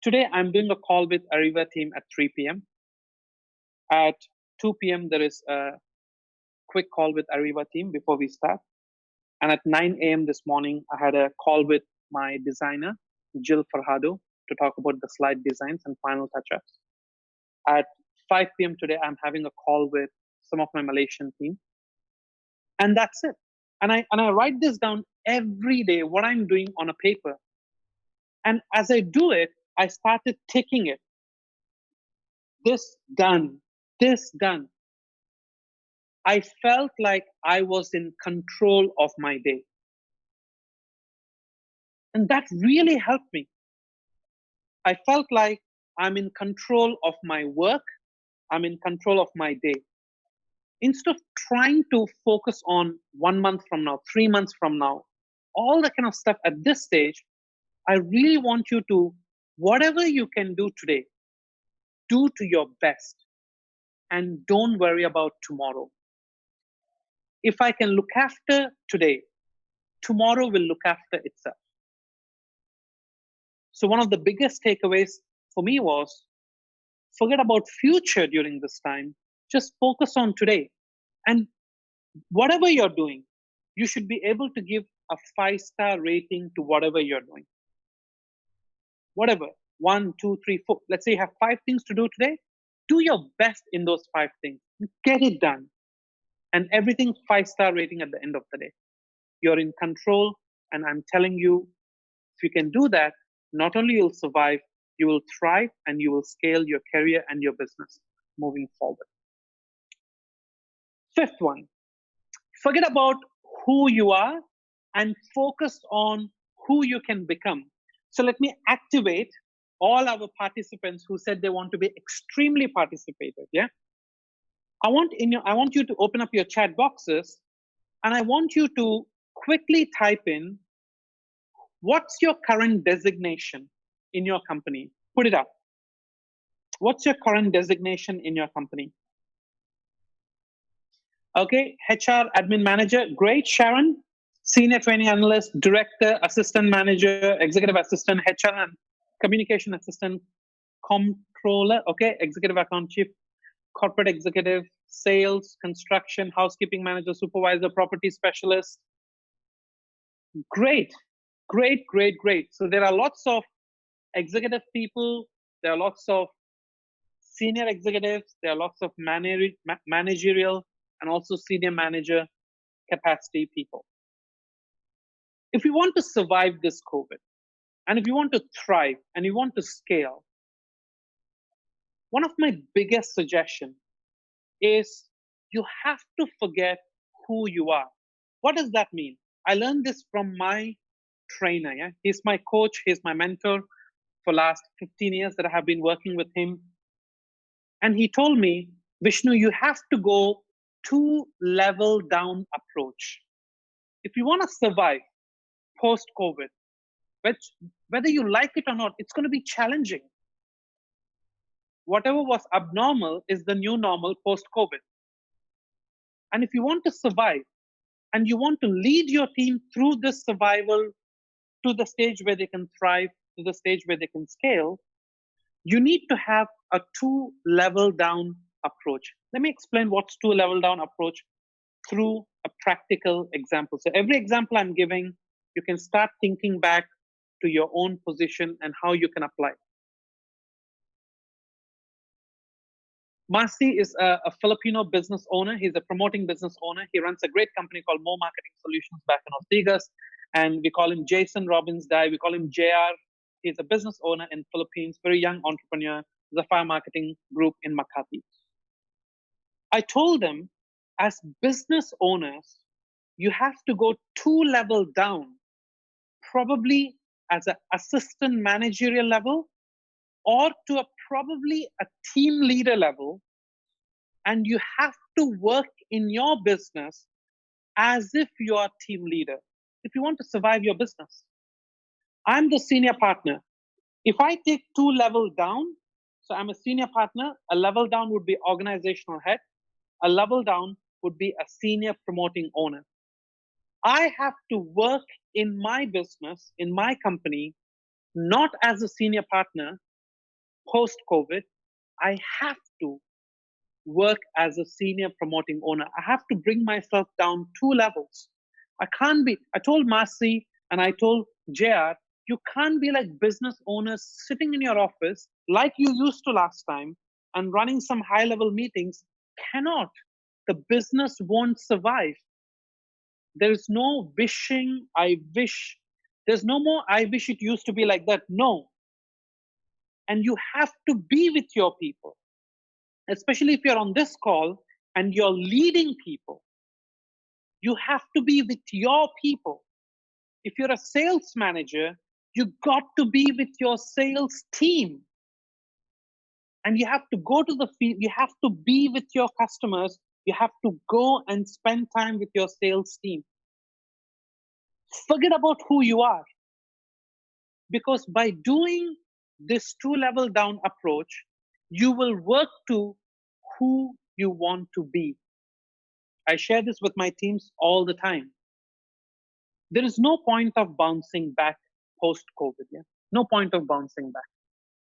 Today, I'm doing a call with Ariva team at 3 p.m. At 2 p.m., there is a quick call with Ariva team before we start. And at 9 a.m. this morning, I had a call with my designer, Jill Farhado, to talk about the slide designs and final touch-ups. At 5 p.m. today, I'm having a call with some of my Malaysian team. And that's it. And I write this down every day, what I'm doing on a paper. And as I do it, I started ticking it. This done, this done. I felt like I was in control of my day. And that really helped me. I felt like I'm in control of my work. I'm in control of my day. Instead of trying to focus on 1 month from now, 3 months from now, all that kind of stuff at this stage, I really want you to, whatever you can do today, do to your best and don't worry about tomorrow. If I can look after today, tomorrow will look after itself. So one of the biggest takeaways for me was, forget about future during this time, just focus on today. And whatever you're doing, you should be able to give a 5-star rating to whatever you're doing. Whatever, 1, 2, 3, 4. Let's say you have 5 things to do today. Do your best in those 5 things. Get it done. And everything 5-star rating at the end of the day. You're in control. And I'm telling you, if you can do that, not only you'll survive, you will thrive and you will scale your career and your business moving forward. 5th one, forget about who you are and focus on who you can become. So let me activate all our participants who said they want to be extremely participative. Yeah. I want you to open up your chat boxes and I want you to quickly type in, what's your current designation in your company? Put it up. What's your current designation in your company? Okay, HR admin manager, great. Sharon, senior training analyst, director, assistant manager, executive assistant, HR and communication assistant, comptroller, okay, executive account chief, corporate executive, sales, construction, housekeeping manager, supervisor, property specialist. Great, great, great, great. So there are lots of executive people, there are lots of senior executives, there are lots of managerial and also senior manager capacity people. If you want to survive this COVID, and if you want to thrive and you want to scale, one of my biggest suggestions is you have to forget who you are. What does that mean? I learned this from my trainer. Yeah? He's my coach, he's my mentor for last 15 years that I have been working with him. And he told me, Vishnu, you have to go 2-level down approach. If you want to survive post-COVID, whether you like it or not, it's going to be challenging. Whatever was abnormal is the new normal post-COVID. And if you want to survive and you want to lead your team through this survival to the stage where they can thrive, to the stage where they can scale, you need to have a 2-level down approach. Let me explain what's 2-level down approach through a practical example. So every example I'm giving, you can start thinking back to your own position and how you can apply. Marcy is a Filipino business owner. He's a promoting business owner. He runs a great company called Mo Marketing Solutions back in Ortigas. And we call him Jason Robbins Dye. We call him JR. He's a business owner in Philippines, very young entrepreneur, Zafire Marketing Group in Makati. I told them, as business owners, you have to go 2 levels down, probably as an assistant managerial level or to probably a team leader level. And you have to work in your business as if you are a team leader, if you want to survive your business. I'm the senior partner. If I take 2 levels down, so I'm a senior partner, a level down would be organizational head, a level down would be a senior promoting owner. I have to work in my business, in my company, not as a senior partner post-COVID. I have to work as a senior promoting owner. I have to bring myself down 2 levels. I told Marcy and I told JR, you can't be like business owners sitting in your office like you used to last time and running some high level meetings. Cannot. The business won't survive. There is no wishing, I wish. There's no more, I wish it used to be like that. No. And you have to be with your people, especially if you're on this call and you're leading people. You have to be with your people. If you're a sales manager, you got to be with your sales team. And you have to go to the field, you have to be with your customers, you have to go and spend time with your sales team. Forget about who you are. Because by doing this 2-level down approach, you will work to who you want to be. I share this with my teams all the time. There is no point of bouncing back post-COVID. Yeah? No point of bouncing back.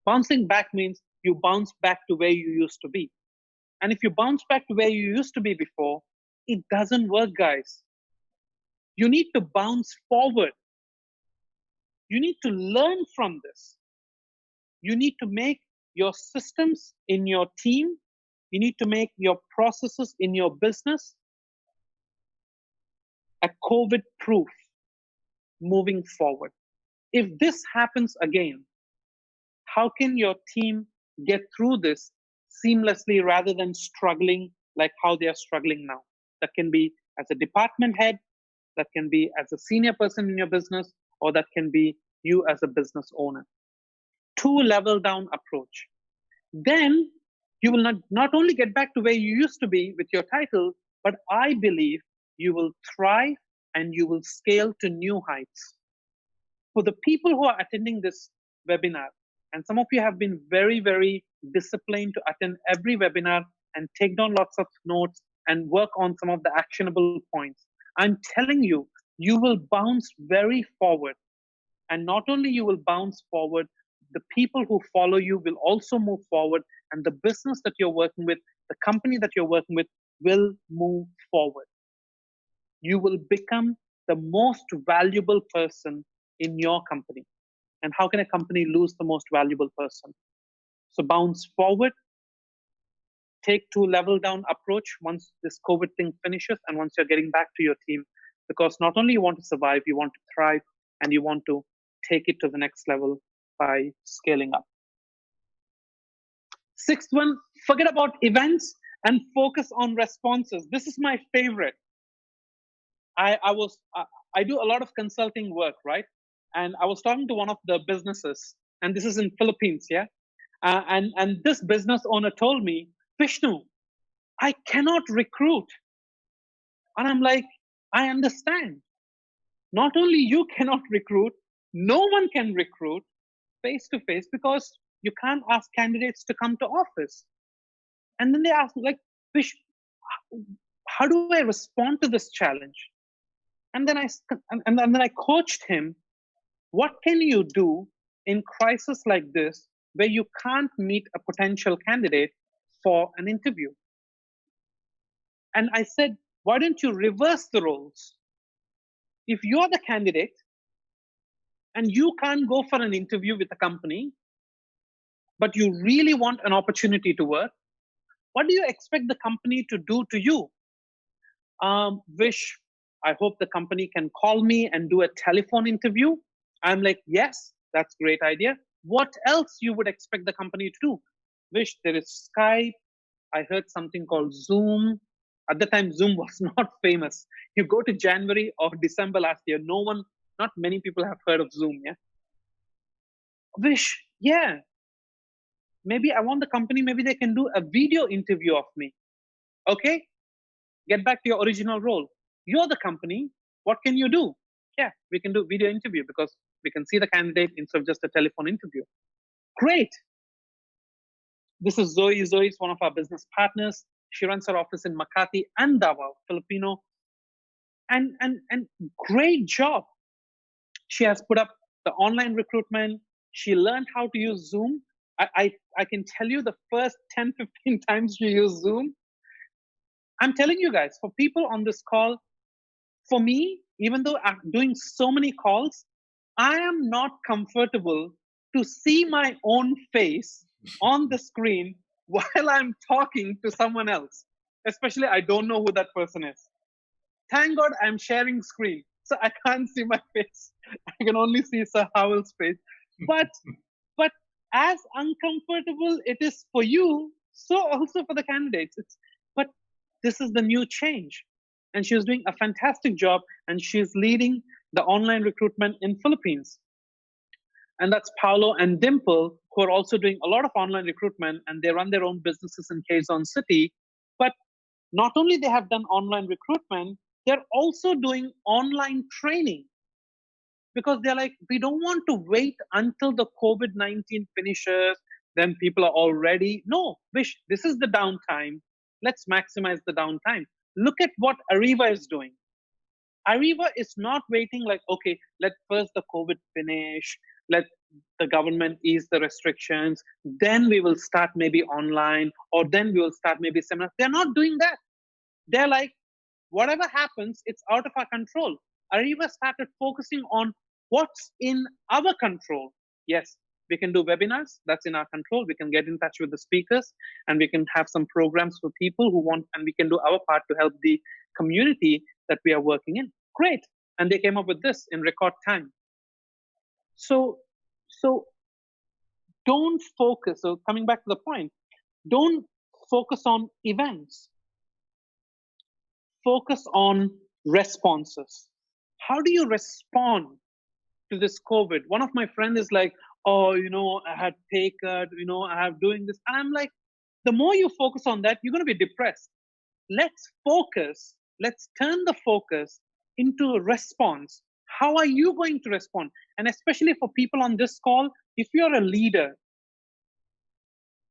Bouncing back means you bounce back to where you used to be. And if you bounce back to where you used to be before, it doesn't work, guys. You need to bounce forward. You need to learn from this. You need to make your systems in your team, you need to make your processes in your business a COVID-proof moving forward. If this happens again, how can your team get through this seamlessly rather than struggling like how they are struggling now? That can be as a department head, that can be as a senior person in your business, or that can be you as a business owner. 2-level down approach. Then you will not only get back to where you used to be with your title, but I believe you will thrive and you will scale to new heights. For the people who are attending this webinar, and some of you have been very, very disciplined to attend every webinar and take down lots of notes and work on some of the actionable points. I'm telling you, you will bounce very forward. And not only you will bounce forward, the people who follow you will also move forward, and the business that you're working with, the company that you're working with will move forward. You will become the most valuable person in your company. And how can a company lose the most valuable person? So bounce forward, take 2-level down approach once this COVID thing finishes and once you're getting back to your team. Because not only you want to survive, you want to thrive, and you want to take it to the next level by scaling up. 6th one, forget about events and focus on responses. This is my favorite. I do a lot of consulting work, right? And I was talking to one of the businesses, and this is in Philippines, yeah? And this business owner told me, Vishnu, I cannot recruit. And I'm like, I understand. Not only you cannot recruit, no one can recruit face-to-face because you can't ask candidates to come to office. And then they ask me, like, Vish, how do I respond to this challenge? And then I coached him, what can you do in crisis like this where you can't meet a potential candidate for an interview? And I said, why don't you reverse the roles? If you're the candidate and you can't go for an interview with a company, but you really want an opportunity to work, what do you expect the company to do to you? Vish, I hope the company can call me and do a telephone interview. I'm like, yes, that's a great idea. What else you would expect the company to do? Vish, there is Skype. I heard something called Zoom. At the time, Zoom was not famous. You go to January or December last year, not many people have heard of Zoom, yeah? Vish, yeah. Maybe I want the company, maybe they can do a video interview of me. Okay? Get back to your original role. You're the company. What can you do? Yeah, we can do video interview because we can see the candidate instead of just a telephone interview. Great. This is Zoe. Zoe is one of our business partners. She runs her office in Makati and Davao, Filipino. And great job. She has put up the online recruitment. She learned how to use Zoom. I can tell you the first 10, 15 times you use Zoom. I'm telling you guys, for people on this call, for me, even though I'm doing so many calls, I am not comfortable to see my own face on the screen while I'm talking to someone else. Especially, I don't know who that person is. Thank God I'm sharing screen, so I can't see my face. I can only see Sir Howell's face. But as uncomfortable it is for you, so also for the candidates. But this is the new change. And she's doing a fantastic job, and she's leading the online recruitment in Philippines. And that's Paolo and Dimple, who are also doing a lot of online recruitment, and they run their own businesses in Quezon City. But not only they have done online recruitment, they're also doing online training, because they're like, we don't want to wait until the COVID-19 finishes, then people are all ready. No, Vish, this is the downtime. Let's maximize the downtime. Look at what Ariva is doing. Ariva is not waiting like, okay, let first the COVID finish, let the government ease the restrictions, then we will start maybe online, or then we will start maybe seminars. They're not doing that. They're like, whatever happens, it's out of our control. Ariva started focusing on what's in our control. Yes, we can do webinars, that's in our control. We can get in touch with the speakers, and we can have some programs for people who want, and we can do our part to help the community that we are working in. Great. And they came up with this in record time. So don't focus. So coming back to the point, don't focus on events. Focus on responses. How do you respond to this COVID? One of my friends is like, oh, I had pay cut, I have doing this. And I'm like, the more you focus on that, you're going to be depressed. Let's focus. Let's turn the focus into a response. How are you going to respond? And especially for people on this call, if you're a leader,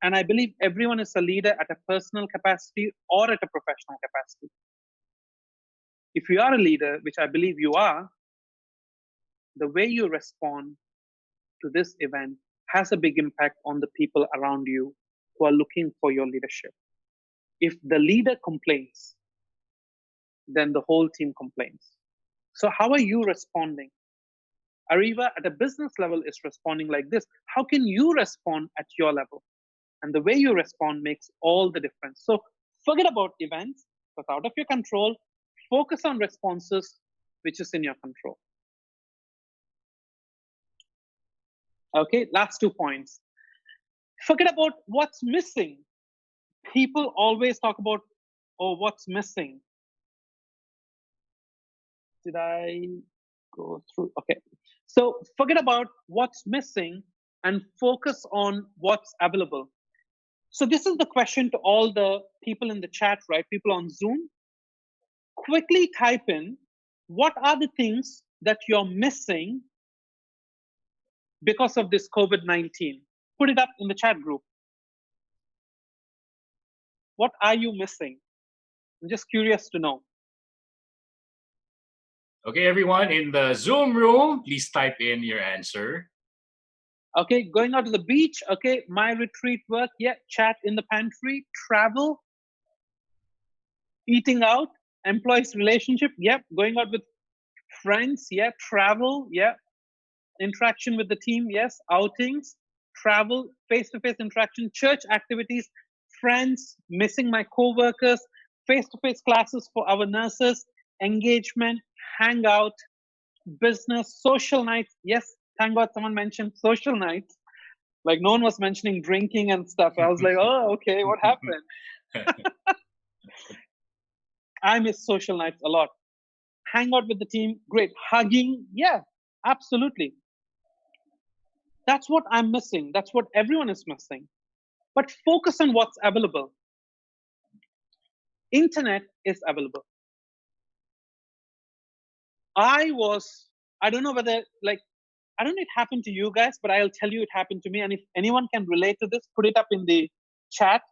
and I believe everyone is a leader at a personal capacity or at a professional capacity. If you are a leader, which I believe you are, the way you respond to this event has a big impact on the people around you who are looking for your leadership. If the leader complains, then the whole team complains. So how are you responding? Ariva at a business level is responding like this. How can you respond at your level? And the way you respond makes all the difference. So forget about events, that's out of your control. Focus on responses, which is in your control. Okay, last 2 points. Forget about what's missing. People always talk about, oh, what's missing? Did I go through? Okay. So forget about what's missing and focus on what's available. So this is the question to all the people in the chat, right? People on Zoom. Quickly type in, what are the things that you're missing because of this COVID-19? Put it up in the chat group. What are you missing? I'm just curious to know. Okay, everyone in the Zoom room, please type in your answer. Okay, going out to the beach. Okay, my retreat work. Yeah, chat in the pantry. Travel. Eating out. Employees relationship. Yep, going out with friends. Yeah, travel. Yeah, interaction with the team. Yes, outings. Travel, face-to-face interaction. Church activities. Friends. Missing my co-workers. Face-to-face classes for our nurses. Engagement. Hangout. Business. Social nights. Yes, thank God someone mentioned social nights. Like no one was mentioning drinking and stuff. I was like, oh, okay, what happened? I miss social nights a lot. Hang out with the team, great. Hugging, yeah, absolutely. That's what I'm missing. That's what everyone is missing. But focus on what's available. Internet is available. I don't know whether, I don't know if it happened to you guys, but I'll tell you it happened to me. And if anyone can relate to this, put it up in the chat.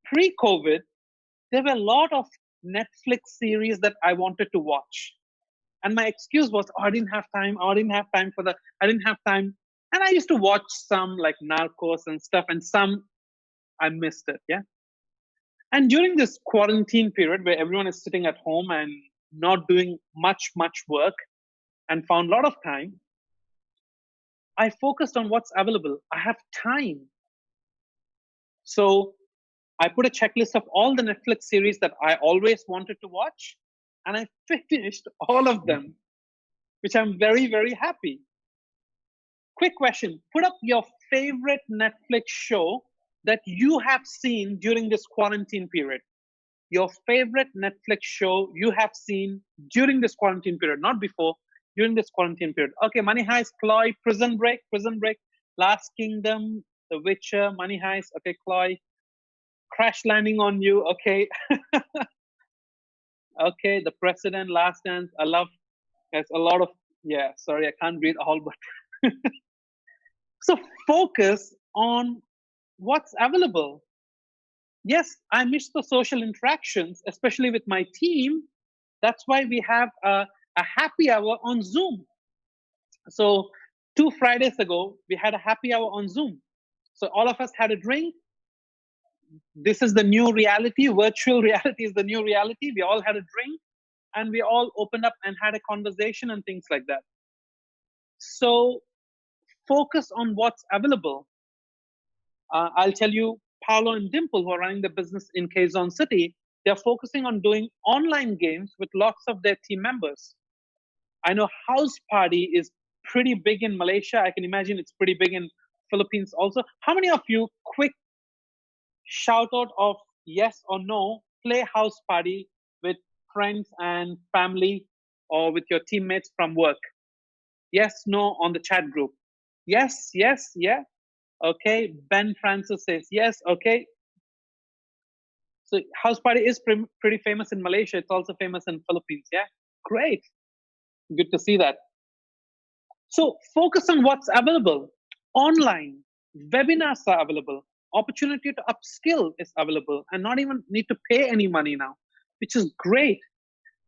Pre-COVID, there were a lot of Netflix series that I wanted to watch. And my excuse was, oh, I didn't have time. Oh, I didn't have time for that. I didn't have time. And I used to watch some like Narcos and stuff, and some I missed it. Yeah. And during this quarantine period where everyone is sitting at home and not doing much work and found a lot of time, I focused on what's available. I have time. So I put a checklist of all the Netflix series that I always wanted to watch, and I finished all of them, which I'm very, very happy. Quick question. Put up your favorite Netflix show that you have seen during this quarantine period. Your favorite Netflix show you have seen during this quarantine period, not before, during this quarantine period. Okay, Money Heist, Chloe, Prison Break, Last Kingdom, The Witcher, Money Heist, okay, Chloe. Crash Landing on You, okay. Okay, The President, Last Dance, I love, there's a lot of, yeah, sorry, I can't read all, but. So focus on what's available. Yes, I miss the social interactions, especially with my team. That's why we have a happy hour on Zoom. So 2 Fridays ago, we had a happy hour on Zoom. So all of us had a drink. This is the new reality. Virtual reality is the new reality. We all had a drink and we all opened up and had a conversation and things like that. So focus on what's available. I'll tell you, Paolo and Dimple, who are running the business in Quezon City, they're focusing on doing online games with lots of their team members. I know House Party is pretty big in Malaysia. I can imagine it's pretty big in Philippines also. How many of you, quick shout out of yes or no, play House Party with friends and family or with your teammates from work? Yes, no on the chat group. Yes, yes, yeah. Okay, Ben Francis says yes, okay. So House Party is pretty famous in Malaysia. It's also famous in Philippines, yeah? Great. Good to see that. So focus on what's available. Online, webinars are available. Opportunity to upskill is available and not even need to pay any money now, which is great.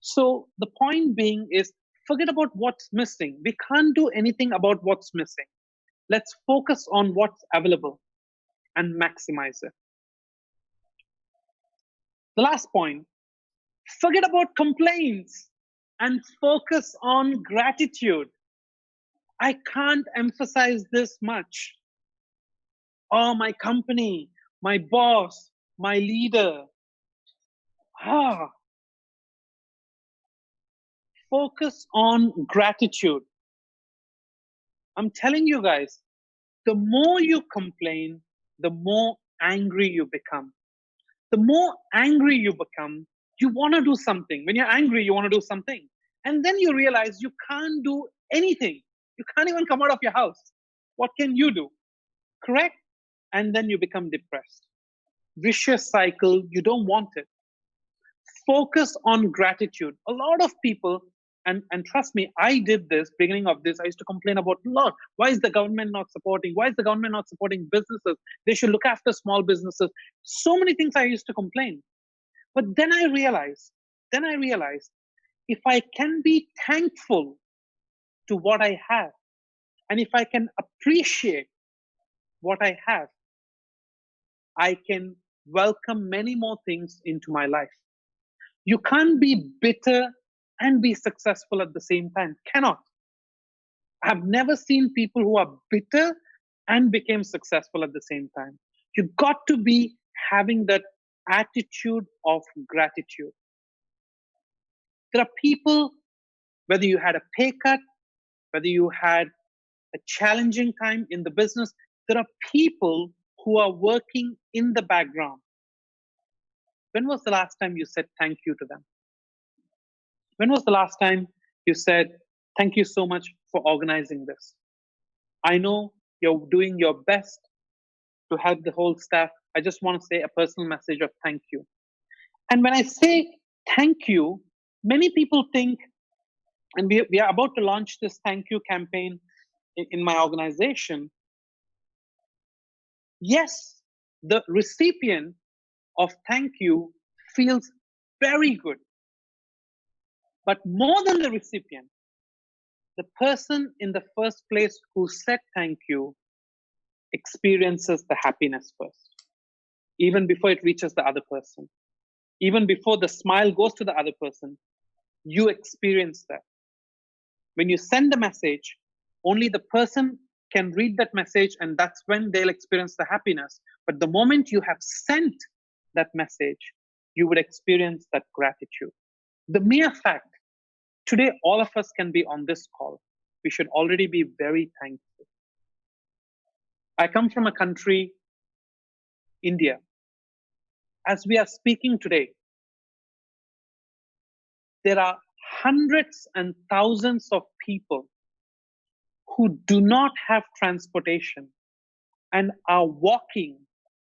So the point being is forget about what's missing. We can't do anything about what's missing. Let's focus on what's available and maximize it. The last point, forget about complaints and focus on gratitude. I can't emphasize this much. Oh, my company, my boss, my leader. Focus on gratitude. I'm telling you guys, the more you complain, the more angry you become. The more angry you become, you want to do something. When you're angry, you want to do something. And then you realize you can't do anything. You can't even come out of your house. What can you do? Correct? And then you become depressed. Vicious cycle, you don't want it. Focus on gratitude. A lot of people, and trust me, I did this, beginning of this, I used to complain about a lot. Why is the government not supporting? Why is the government not supporting businesses? They should look after small businesses. So many things I used to complain. But then I realized, if I can be thankful to what I have, and if I can appreciate what I have, I can welcome many more things into my life. You can't be bitter and be successful at the same time. Cannot. I've never seen people who are bitter and became successful at the same time. You got to be having that attitude of gratitude. There are people, whether you had a pay cut, whether you had a challenging time in the business, there are people who are working in the background. When was the last time you said thank you to them? When was the last time you said, thank you so much for organizing this? I know you're doing your best to help the whole staff. I just want to say a personal message of thank you. And when I say thank you, many people think, and we are about to launch this thank you campaign in my organization. Yes, the recipient of thank you feels very good. But more than the recipient, the person in the first place who said thank you experiences the happiness first, even before it reaches the other person. Even before the smile goes to the other person, you experience that. When you send the message, only the person can read that message, and that's when they'll experience the happiness. But the moment you have sent that message, you would experience that gratitude. The mere fact, today all of us can be on this call, we should already be very thankful. I come from a country, India. As we are speaking today, there are hundreds and thousands of people who do not have transportation and are walking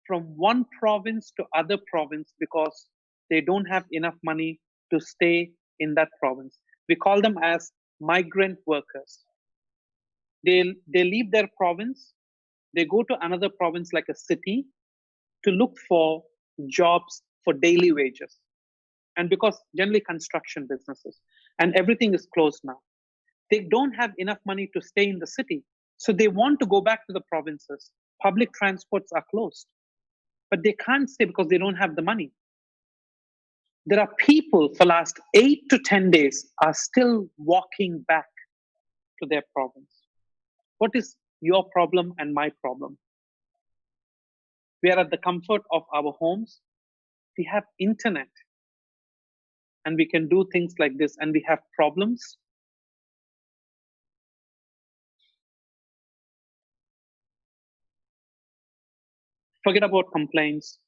from one province to other province because they don't have enough money to stay in that province. We call them as migrant workers. They leave their province, they go to another province like a city to look for jobs for daily wages. And because generally construction businesses and everything is closed now, they don't have enough money to stay in the city. So they want to go back to the provinces. Public transports are closed, but they can't stay because they don't have the money. There are people for last 8 to 10 days are still walking back to their province. What is your problem and my problem? We are at the comfort of our homes. We have internet and we can do things like this, and we have problems. Forget about complaints.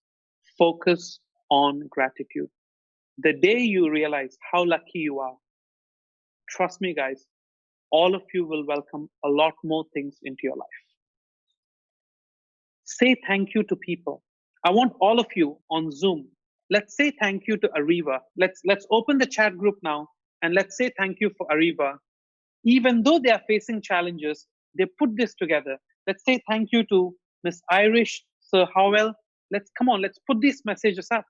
Focus on gratitude. The day you realize how lucky you are, trust me, guys, all of you will welcome a lot more things into your life. Say thank you to people. I want all of you on Zoom. Let's say thank you to Ariva. Let's open the chat group now and let's say thank you for Ariva. Even though they are facing challenges, they put this together. Let's say thank you to Miss Irish, Sir Howell. Let's put these messages up.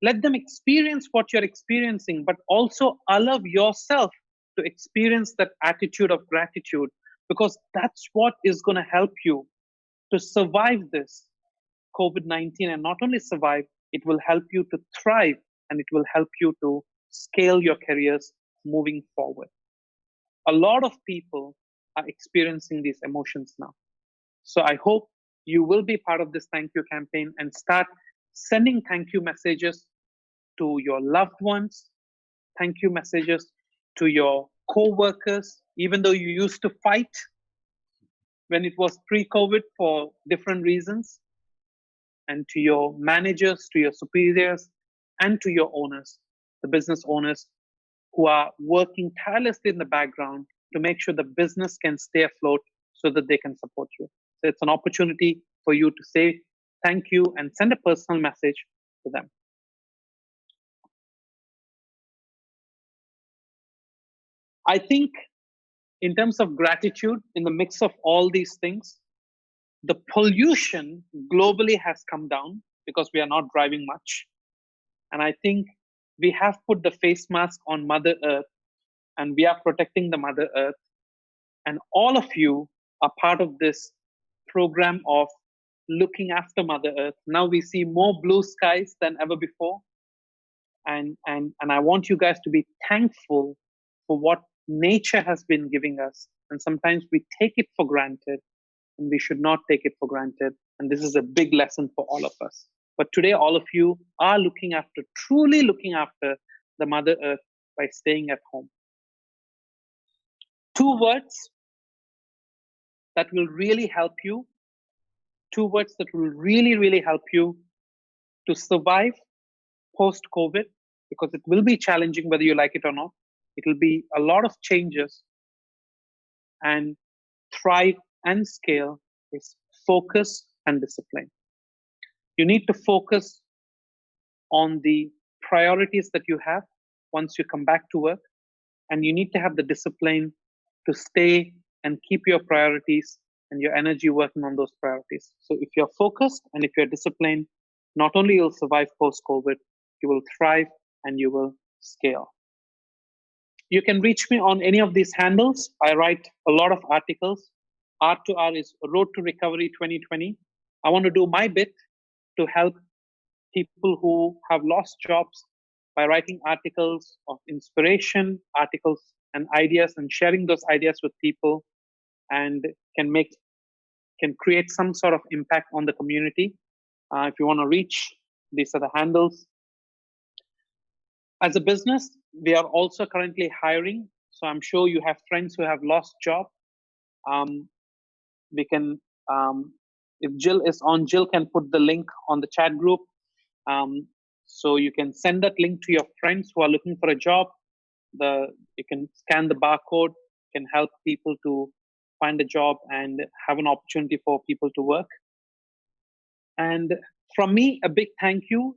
Let them experience what you're experiencing, but also allow yourself to experience that attitude of gratitude, because that's what is going to help you to survive this COVID-19, and not only survive, it will help you to thrive, and it will help you to scale your careers moving forward. A lot of people are experiencing these emotions now. So I hope you will be part of this thank you campaign and start sending thank you messages to your loved ones, thank you messages to your co-workers, even though you used to fight when it was pre-COVID for different reasons, and to your managers, to your superiors, and to your owners, the business owners who are working tirelessly in the background to make sure the business can stay afloat so that they can support you. So it's an opportunity for you to say thank you and send a personal message to them. I think in terms of gratitude, in the mix of all these things, the pollution globally has come down because we are not driving much. And I think we have put the face mask on Mother Earth and we are protecting the Mother Earth. And all of you are part of this program of looking after Mother Earth. Now we see more blue skies than ever before. And I want you guys to be thankful for what nature has been giving us. And sometimes we take it for granted, and we should not take it for granted. And this is a big lesson for all of us. But today, all of you are looking after, truly looking after the Mother Earth by staying at home. 2 words that will really help you. 2 words that will really, really help you to survive post-COVID, because it will be challenging whether you like it or not. It will be a lot of changes, and thrive and scale is focus and discipline. You need to focus on the priorities that you have once you come back to work, and you need to have the discipline to stay and keep your priorities and your energy working on those priorities. So if you're focused and if you're disciplined, not only you'll survive post-COVID, you will thrive and you will scale. You can reach me on any of these handles. I write a lot of articles. R2R is Road to Recovery 2020. I want to do my bit to help people who have lost jobs by writing articles of inspiration, articles and ideas, and sharing those ideas with people, and can create some sort of impact on the community. If you want to reach, these are the handles. As a business, we are also currently hiring. So I'm sure you have friends who have lost job. We can, if Jill is on, Jill can put the link on the chat group. So you can send that link to your friends who are looking for a job. You can scan the barcode, can help people to find a job and have an opportunity for people to work. And from me, a big thank you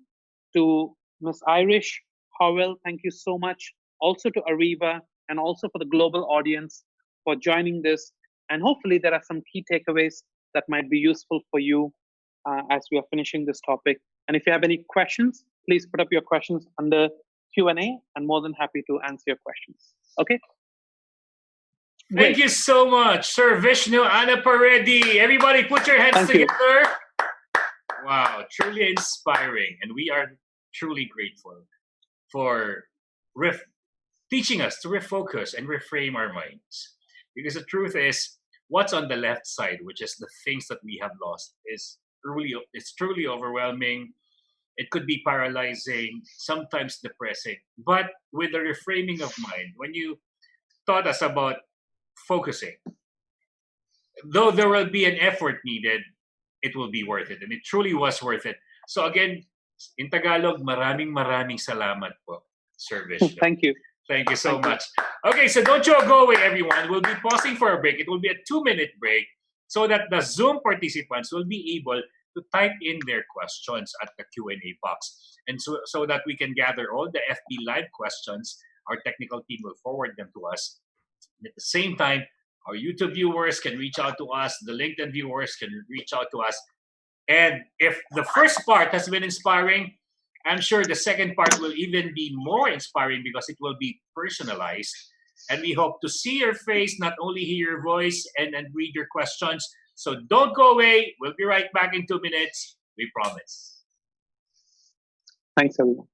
to Ms. Irish Howell. Thank you so much. Also to Ariva, and also for the global audience for joining this. And hopefully there are some key takeaways that might be useful for you as we are finishing this topic. And if you have any questions, please put up your questions under Q&A. I'm more than happy to answer your questions. Okay? Thank you so much, Sir Vishnu, Annapareddy. Everybody put your hands together. Wow, truly inspiring. And we are truly grateful for teaching us to refocus and reframe our minds. Because the truth is, what's on the left side, which is the things that we have lost, it's truly overwhelming. It could be paralyzing, sometimes depressing. But with the reframing of mind, when you taught us about focusing, though there will be an effort needed, it will be worth it. And it truly was worth it. So again, in Tagalog, maraming salamat po, Sir Vishnu. Thank you. Thank you so much. Okay, so don't you go away, everyone. We'll be pausing for a break. It will be a 2-minute break so that the Zoom participants will be able to type in their questions at the Q&A box. And so that we can gather all the FB Live questions, our technical team will forward them to us. And at the same time, our YouTube viewers can reach out to us. The LinkedIn viewers can reach out to us. And if the first part has been inspiring, I'm sure the second part will even be more inspiring because it will be personalized. And we hope to see your face, not only hear your voice and read your questions. So don't go away. We'll be right back in 2 minutes. We promise. Thanks, everyone.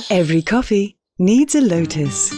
Every coffee needs a lotus.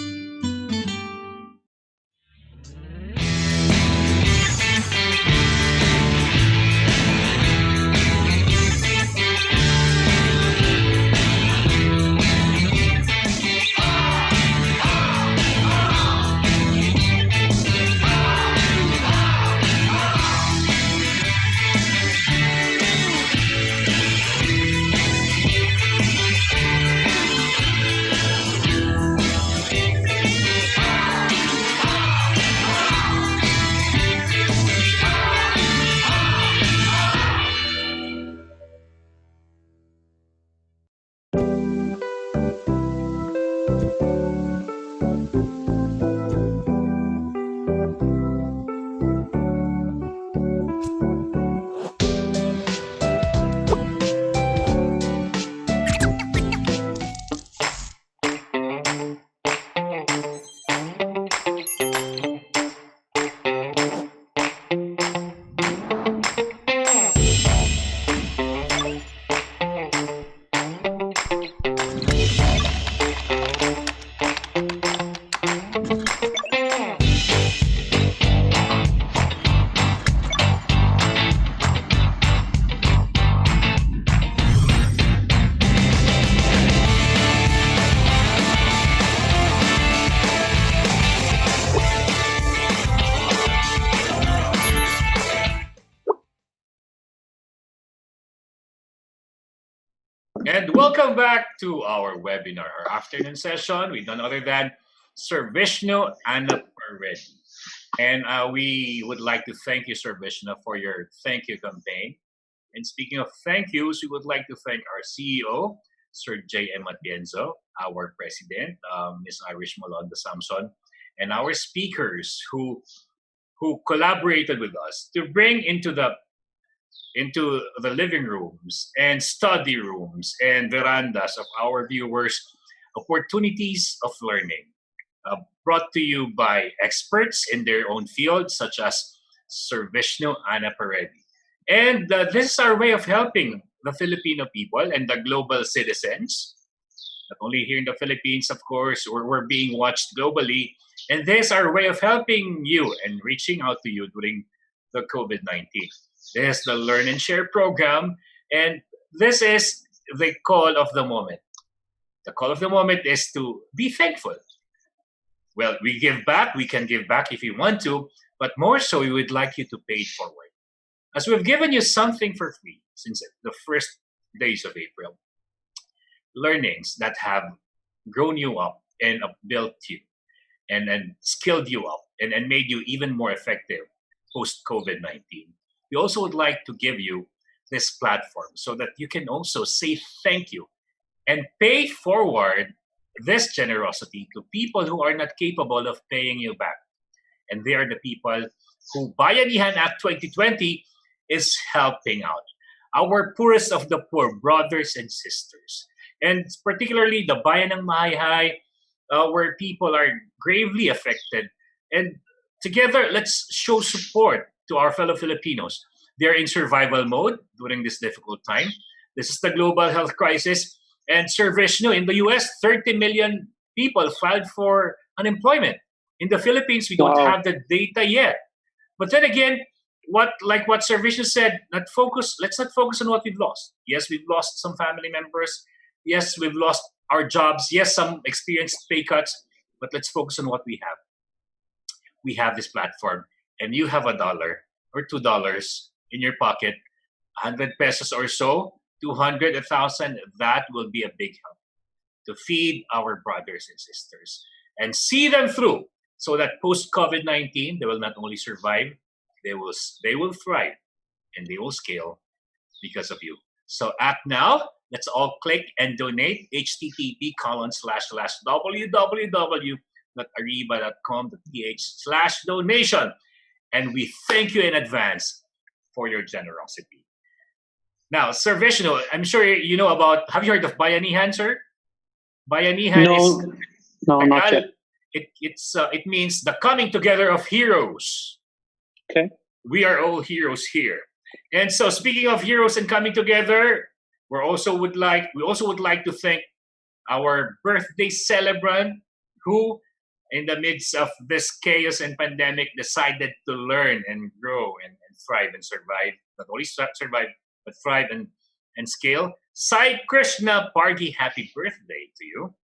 And welcome back to our webinar, our afternoon session with none other than Sir Vishnu Annapareddy. And we would like to thank you, Sir Vishnu, for your thank you campaign. And speaking of thank yous, we would like to thank our CEO, Sir J.M. Atienzo, our President, Ms. Irish Malonda Samson, and our speakers who collaborated with us to bring into the living rooms and study rooms and verandas of our viewers opportunities of learning, brought to you by experts in their own field, such as Sir Vishnu, Annapareddy. And this is our way of helping the Filipino people and the global citizens, not only here in the Philippines, of course, we're being watched globally. And this is our way of helping you and reaching out to you during the COVID-19. This is the Learn and Share program, and this is the call of the moment. The call of the moment is to be thankful. Well, we give back. We can give back if you want to, but more so, we would like you to pay it forward. As we've given you something for free since the first days of April, learnings that have grown you up and built you and skilled you up and made you even more effective post-COVID-19. We also would like to give you this platform so that you can also say thank you and pay forward this generosity to people who are not capable of paying you back. And they are the people who Bayanihan Act 2020 is helping out. Our poorest of the poor, brothers and sisters. And particularly the Bayan ng Maayhay, where people are gravely affected. And together, let's show support to our fellow Filipinos. They're in survival mode during this difficult time. This is the global health crisis. And Sir Vishnu, in the US, 30 million people filed for unemployment. In the Philippines, we don't have the data yet. But then again, what Sir Vishnu said, let's not focus on what we've lost. Yes, we've lost some family members. Yes, we've lost our jobs. Yes, some experienced pay cuts. But let's focus on what we have. We have this platform, and you have $1 or $2 in your pocket, 100 pesos or so, 200, 1,000. That will be a big help to feed our brothers and sisters and see them through, so that post-COVID-19, they will not only survive, they will thrive, and they will scale because of you. So act now. Let's all click and donate. http://www.ariva.com.ph/donation. And we thank you in advance for your generosity. Now, Sir Vishnu, I'm sure you know about, have you heard of Bayanihan, sir? Bayanihan No, not yet. It means the coming together of heroes. Okay. We are all heroes here. And so, speaking of heroes and coming together, we also would like to thank our birthday celebrant who, in the midst of this chaos and pandemic, decided to learn and grow and thrive and survive. Not only survive, but thrive and scale. Sai Krishna Pargi, happy birthday to you.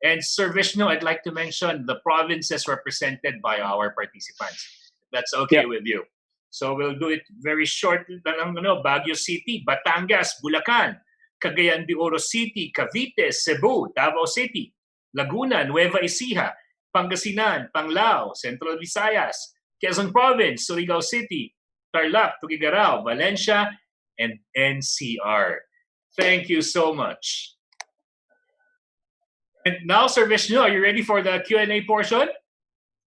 And Sir Vishnu, I'd like to mention the provinces represented by our participants. If that's okay with you. So we'll do it very shortly. Baguio City, Batangas, Bulacan, Cagayan de Oro City, Cavite, Cebu, Davao City, Laguna, Nueva Ecija, Pangasinan, Panglao, Central Visayas, Quezon Province, Surigao City, Tarlac, Tuguegarao, Valencia, and NCR. Thank you so much. And now, Sir Vishnu, are you ready for the Q&A portion?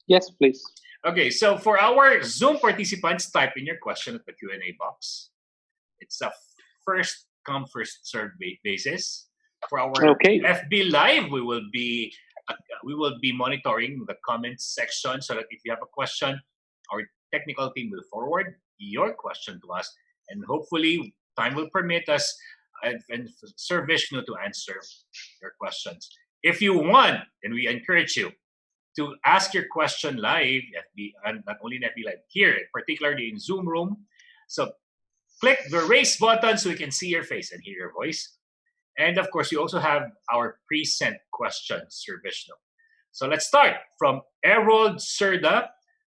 Yes, please. Okay, so for our Zoom participants, type in your question at the Q&A box. It's a first come, first served basis. For our FB Live, we will be monitoring the comments section, so that if you have a question, our technical team will forward your question to us, and hopefully time will permit us and Sir Vishnu to answer your questions. If you want, and we encourage you to ask your question live, and not only in FB Live, here, particularly in Zoom room. So click the raise button so we can see your face and hear your voice. And of course, you also have our pre-sent questions, Sir Vishnu. So let's start from Errol Serda.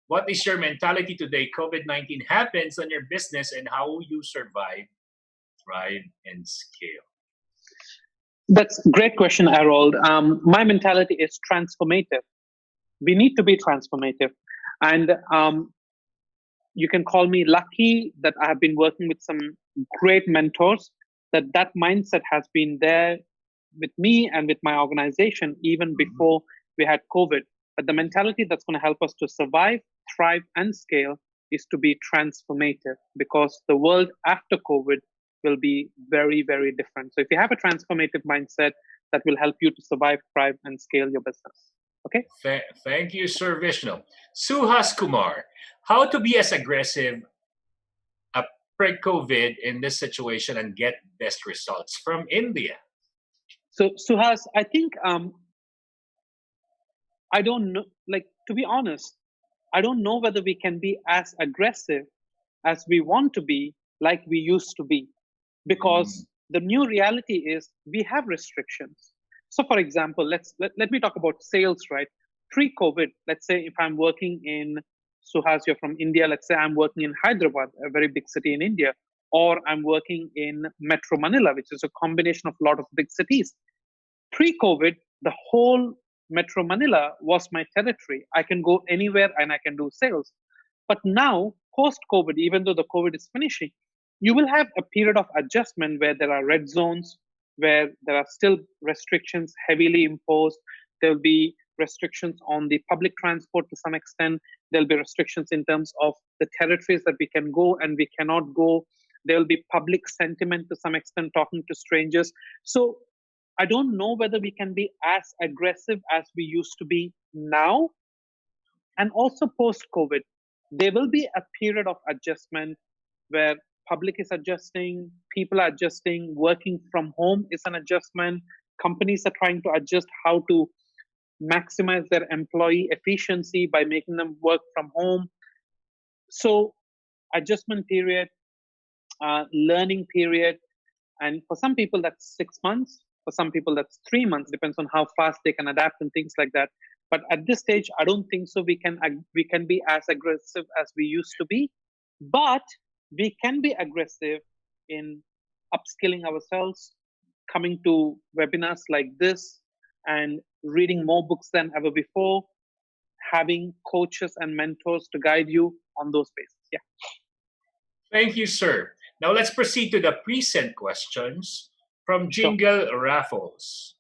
What is your mentality today? COVID-19 happens on your business, and how you survive, thrive, and scale? That's a great question, Harold. My mentality is transformative. We need to be transformative. And you can call me lucky that I have been working with some great mentors, that mindset has been there with me and with my organization even before we had COVID. But the mentality that's going to help us to survive, thrive, and scale is to be transformative, because the world after COVID will be very, very different. So if you have a transformative mindset, that will help you to survive, thrive, and scale your business. Okay? Thank you, Sir Vishnu. Suhas Kumar, how to be as aggressive pre-COVID in this situation and get best results from India? So Suhas, I think I don't know, like, to be honest, I don't know whether we can be as aggressive as we want to be, like we used to be, because the new reality is we have restrictions. So for example, let me talk about sales, right? Pre-COVID, let's say if I'm working in, Suhas, you're from India, let's say I'm working in Hyderabad, a very big city in India, or I'm working in Metro Manila, which is a combination of a lot of big cities. Pre-COVID, the whole Metro Manila was my territory. I can go anywhere and I can do sales. But now, post-COVID, even though the COVID is finishing, you will have a period of adjustment where there are red zones, where there are still restrictions heavily imposed. There will be restrictions on the public transport to some extent. There'll be restrictions in terms of the territories that we can go and we cannot go. There will be public sentiment to some extent, talking to strangers. So I don't know whether we can be as aggressive as we used to be now. And also post-COVID, there will be a period of adjustment where public is adjusting, people are adjusting, working from home is an adjustment. Companies are trying to adjust how to maximize their employee efficiency by making them work from home. So adjustment period, learning period, and for some people that's 6 months, for some people that's 3 months, depends on how fast they can adapt and things like that. But at this stage, I don't think so we can be as aggressive as we used to be, but we can be aggressive in upskilling ourselves, coming to webinars like this, and reading more books than ever before, having coaches and mentors to guide you on those bases. Yeah. Thank you, sir. Now let's proceed to the pre-sent questions from Jingle Raffles.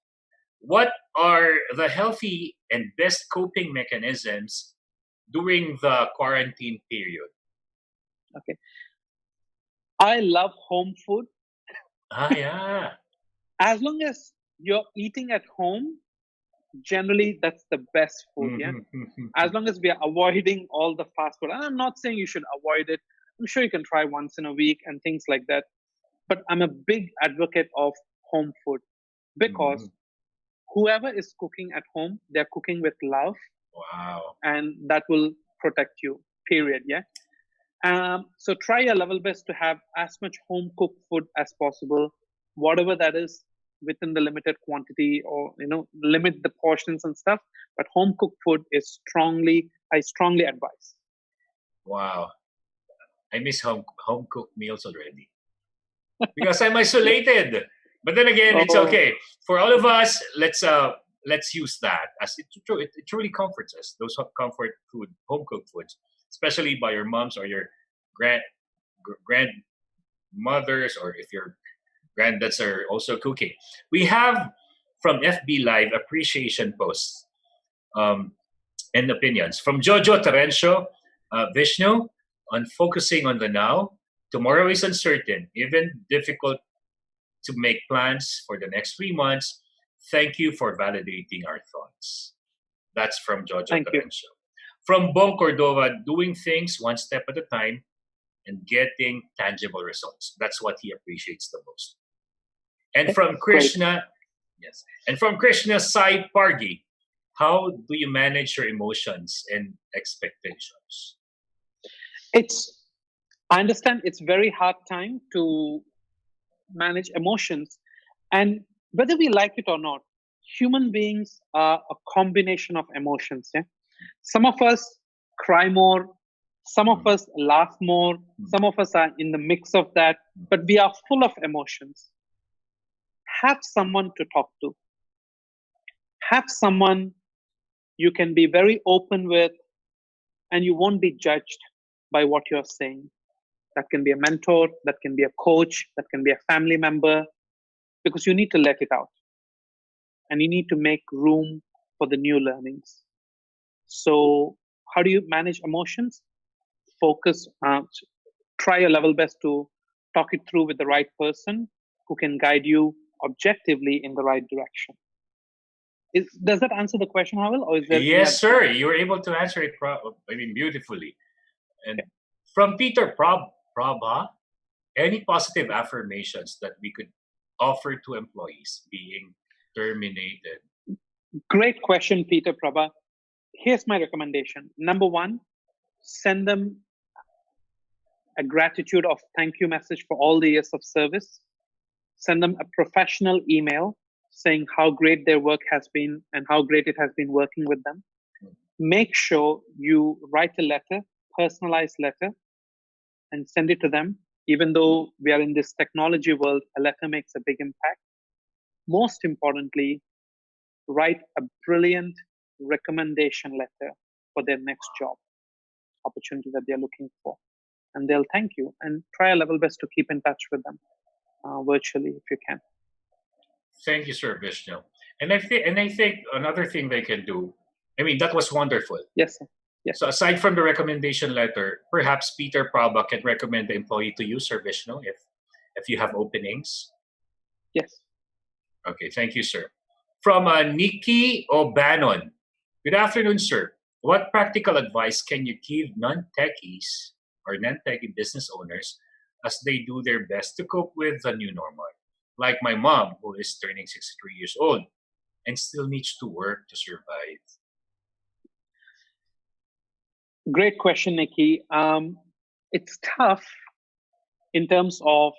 What are the healthy and best coping mechanisms during the quarantine period? Okay. I love home food. Yeah. As long as you're eating at home, generally that's the best food. Yeah. As long as we are avoiding all the fast food. And I'm not saying you should avoid it. I'm sure you can try once in a week and things like that. But I'm a big advocate of home food, because whoever is cooking at home, they're cooking with love. Wow. And that will protect you, period. Yeah. So try your level best to have as much home cooked food as possible, whatever that is, within the limited quantity, or limit the portions and stuff. But home cooked food is I strongly advise. Wow. I miss home cooked meals already because I'm isolated. But then again, it's okay for all of us. Let's use that as it truly comforts us. Those comfort food, home cooked foods, especially by your moms or your grandmothers, or if your granddads are also cooking. We have from FB Live appreciation posts and opinions from Jojo Terencio, Vishnu, on focusing on the now. Tomorrow is uncertain, even difficult to make plans for the next 3 months. Thank you for validating our thoughts. That's from Jojo Terencio. From Bong Cordova, doing things one step at a time and getting tangible results. That's what he appreciates the most. And from Krishna, yes. And from Krishna Sai Pargi, how do you manage your emotions and expectations? I understand it's very hard time to manage emotions. And whether we like it or not, human beings are a combination of emotions. Yeah? Some of us cry more, some of us laugh more, some of us are in the mix of that, but we are full of emotions. Have someone to talk to. Have someone you can be very open with, and you won't be judged by what you're saying. That can be a mentor, that can be a coach, that can be a family member, because you need to let it out. And you need to make room for the new learnings. So how do you manage emotions? Focus, try your level best to talk it through with the right person who can guide you objectively in the right direction. Does that answer the question, Howell? Or is there Yes, sir. You were able to answer it beautifully. And from Peter Prabha, any positive affirmations that we could offer to employees being terminated? Great question, Peter Prabha. Here's my recommendation. Number one, send them a gratitude of thank you message for all the years of service. Send them a professional email saying how great their work has been and how great it has been working with them. Make sure you write a letter, personalized letter, and send it to them. Even though we are in this technology world, a letter makes a big impact. Most importantly, write a brilliant recommendation letter for their next job opportunity that they're looking for. And they'll thank you, and try a level best to keep in touch with them virtually if you can. Thank you, Sir Vishnu. And I think another thing they can do, I mean, that was wonderful. Yes, sir. Yes. So aside from the recommendation letter, perhaps Peter Prabha can recommend the employee to you, Sir Vishnu, if you have openings. Yes. Okay, thank you, sir. From Nikki O'Bannon. Good afternoon, sir. What practical advice can you give non-techies or non-techie business owners as they do their best to cope with the new normal? Like my mom, who is turning 63 years old and still needs to work to survive. Great question, Nikki. It's tough in terms of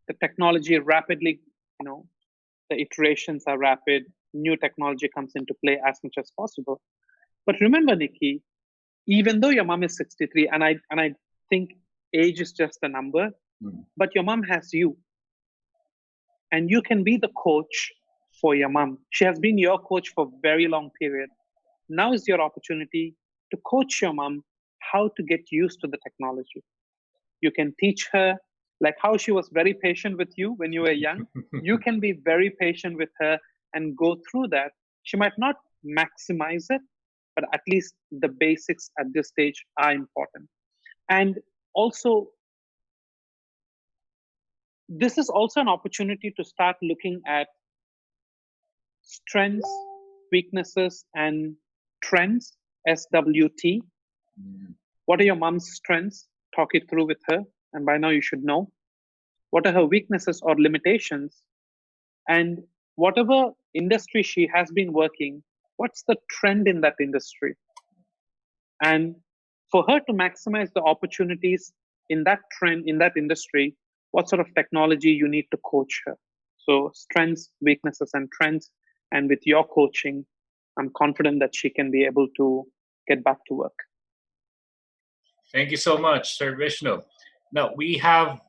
the technology rapidly, the iterations are rapid, new technology comes into play as much as possible. But remember, Nikki, even though your mom is 63, and I think age is just a number, but your mom has you. And you can be the coach for your mom. She has been your coach for a very long period. Now is your opportunity to coach your mom how to get used to the technology. You can teach her, like how she was very patient with you when you were young. You can be very patient with her and go through that. She might not maximize it, but at least the basics at this stage are important. And also, this is also an opportunity to start looking at strengths, weaknesses, and trends, SWT. What are your mom's strengths? Talk it through with her. And by now you should know. What are her weaknesses or limitations? And whatever industry she has been working, what's the trend in that industry? And for her to maximize the opportunities in that trend, in that industry, what sort of technology you need to coach her. So strengths, weaknesses, and trends. And with your coaching, I'm confident that she can be able to get back to work. Thank you so much, Sir Vishnu. Now, we have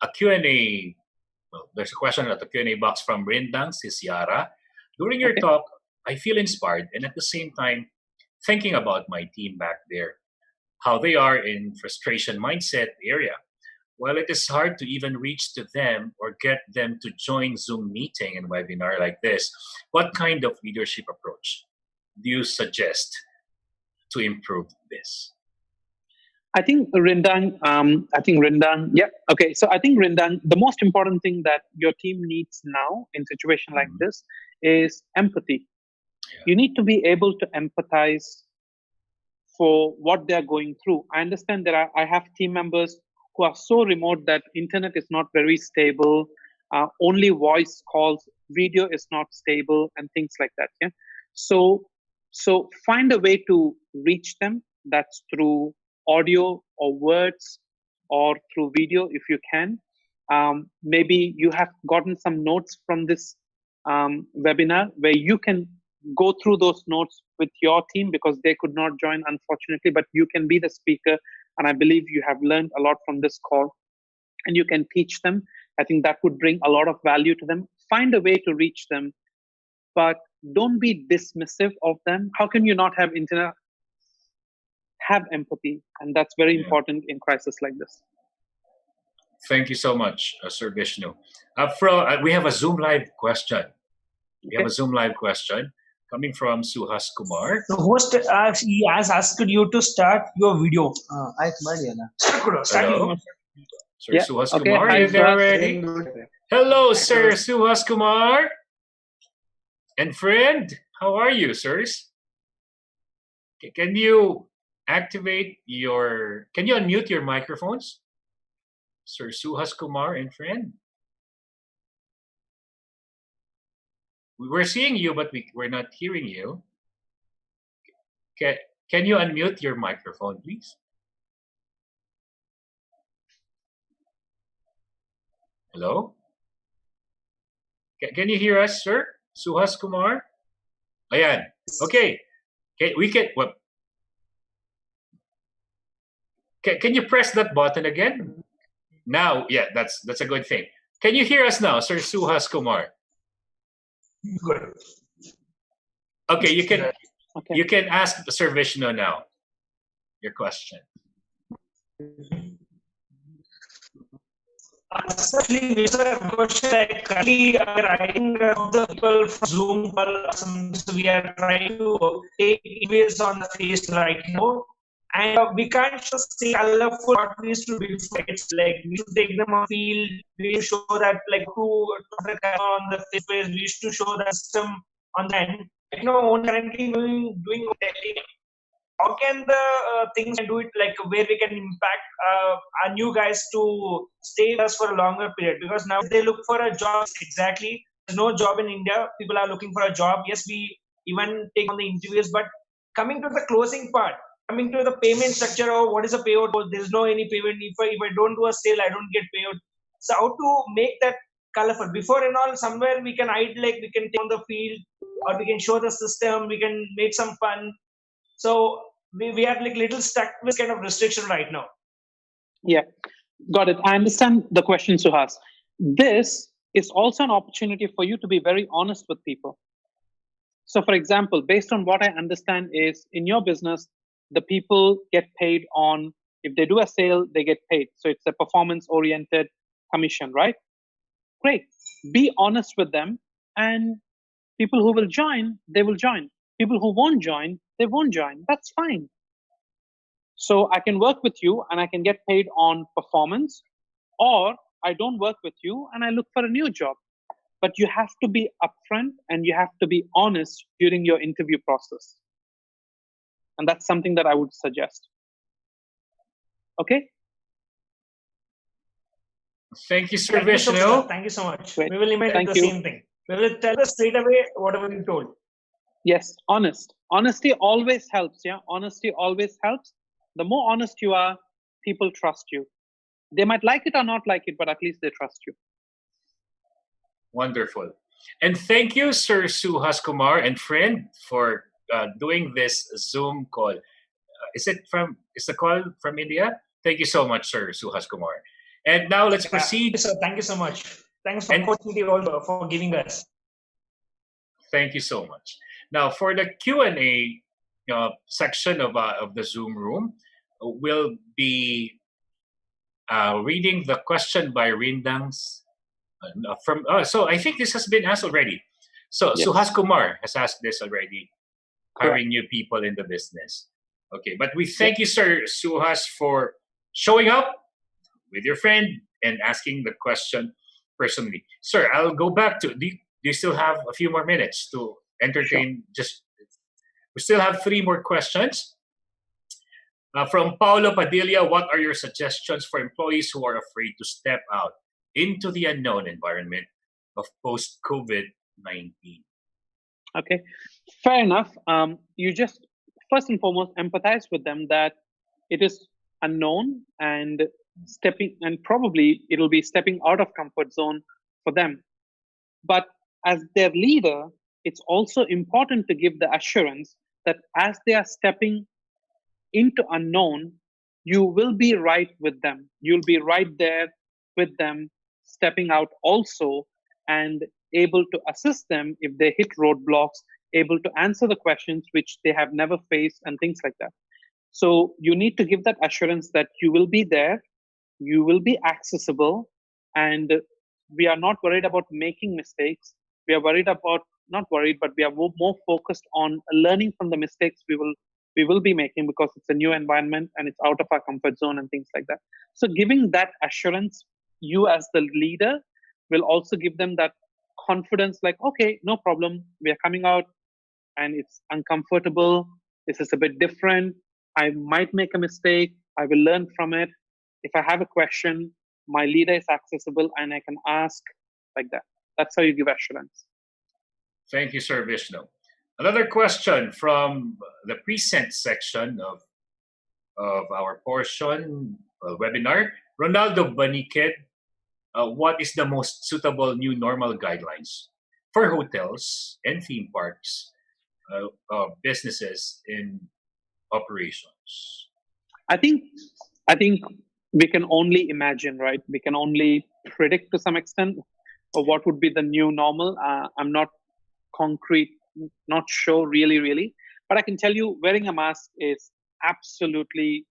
a Q&A. Well, there's a question at the Q&A box from Rindang Sisyara. During your talk, I feel inspired and at the same time thinking about my team back there, how they are in frustration mindset area. While it is hard to even reach to them or get them to join Zoom meeting and webinar like this, what kind of leadership approach do you suggest to improve this? I think Rindang, So I think Rindang, the most important thing that your team needs now in a situation like this is empathy. Yeah. You need to be able to empathize for what they're going through. I understand that I have team members who are so remote that internet is not very stable, only voice calls, video is not stable, and things like that. Yeah. So find a way to reach them. That's through audio or words or through video if you can. Maybe you have gotten some notes from this webinar where you can go through those notes with your team because they could not join, unfortunately, but you can be the speaker. And I believe you have learned a lot from this call and you can teach them. I think that would bring a lot of value to them. Find a way to reach them, but don't be dismissive of them. How can you not have internet? have empathy, and that's very important in crisis like this. Thank you so much, Sir Vishnu. We have a Zoom live question. We have a Zoom live question coming from Suhas Kumar. The host he has asked you to start your video. Hello? Sir Suhas Kumar, are you there already? Hello, Sir Suhas Kumar. And friend, how are you, sirs? Can you unmute your microphones? Sir Suhas Kumar and friend. We're seeing you, but we're not hearing you. Can you unmute your microphone, please? Hello? Can you hear us, sir? Suhas Kumar? Ayan. Okay. Can you press that button again? Now, yeah, that's a good thing. Can you hear us now, Sir Suhas Kumar? Good. Okay, you can ask Sir Vishnu now your question. Actually, currently writing the people from Zoom call. So we are trying to take images on the face right now. And we can't just say colorful what we used to be. It's like we should take them on field. We show that like on the face. We used to show the system on the end. Currently doing testing. How can the things do it like where we can impact our new guys to stay with us for a longer period? Because now they look for a job. Exactly, there's no job in India. People are looking for a job. Yes, we even take on the interviews, but coming to the closing part. Coming to the payment structure or what is a payout, there's no any payment. If I don't do a sale, I don't get payout. So how to make that colorful? Before and all, somewhere we can hide, like we can take on the field or we can show the system, we can make some fun. So we are like little stuck with kind of restriction right now. Yeah, got it. I understand the question, Suhas. This is also an opportunity for you to be very honest with people. So for example, based on what I understand is in your business, the people get paid on, if they do a sale, they get paid. So it's a performance-oriented commission, right? Great. Be honest with them, and people who will join, they will join. People who won't join, they won't join. That's fine. So I can work with you and I can get paid on performance, or I don't work with you and I look for a new job. But you have to be upfront and you have to be honest during your interview process. And that's something that I would suggest. Okay? Thank you, Sir Vishnu. Thank you so much. Great. We will implement the same thing. We will tell us straight away whatever you told. Yes, honest. Honesty always helps. Yeah, honesty always helps. The more honest you are, people trust you. They might like it or not like it, but at least they trust you. Wonderful. And thank you, Sir Suhas Kumar and friend, for doing this Zoom call. Is the call from India? Thank you so much, Sir Suhas Kumar. And now let's proceed. So thank you so much. Thanks for the opportunity also for giving us. Thank you so much. Now for the Q&A section of the Zoom room, we'll be reading the question by Rindang's so I think this has been asked already. So yes. Suhas Kumar has asked this already. Hiring new people in the business. Okay, but we thank you, Sir Suhas, for showing up with your friend and asking the question personally. Sir, I'll go back to, do you still have a few more minutes to entertain? Sure. We still have 3 more questions. From Paulo Padilla, what are your suggestions for employees who are afraid to step out into the unknown environment of post-COVID-19? Okay, fair enough. You just first and foremost empathize with them that it is unknown and probably it'll be stepping out of comfort zone for them. But as their leader, it's also important to give the assurance that as they are stepping into unknown, you will be right with them. You'll be right there with them, stepping out also, and able to assist them if they hit roadblocks, able to answer the questions which they have never faced and things like that. So you need to give that assurance that you will be there, you will be accessible, and we are not worried about making mistakes. We are worried about, not worried, but we are more focused on learning from the mistakes we will be making, because it's a new environment and it's out of our comfort zone and things like that. So giving that assurance, you as the leader will also give them that confidence, like, okay, no problem, we are coming out and it's uncomfortable, this is a bit different, I might make a mistake, I will learn from it. If I have a question, my leader is accessible and I can ask, like that. That's how you give assurance. Thank you, Sir Vishnu. Another question from the present section of our portion webinar. Ronaldo Banikid, what is the most suitable new normal guidelines for hotels and theme parks businesses in operations? I think we can only imagine, right? We can only predict to some extent of what would be the new normal. I'm not concrete, not sure really, but I can tell you wearing a mask is absolutely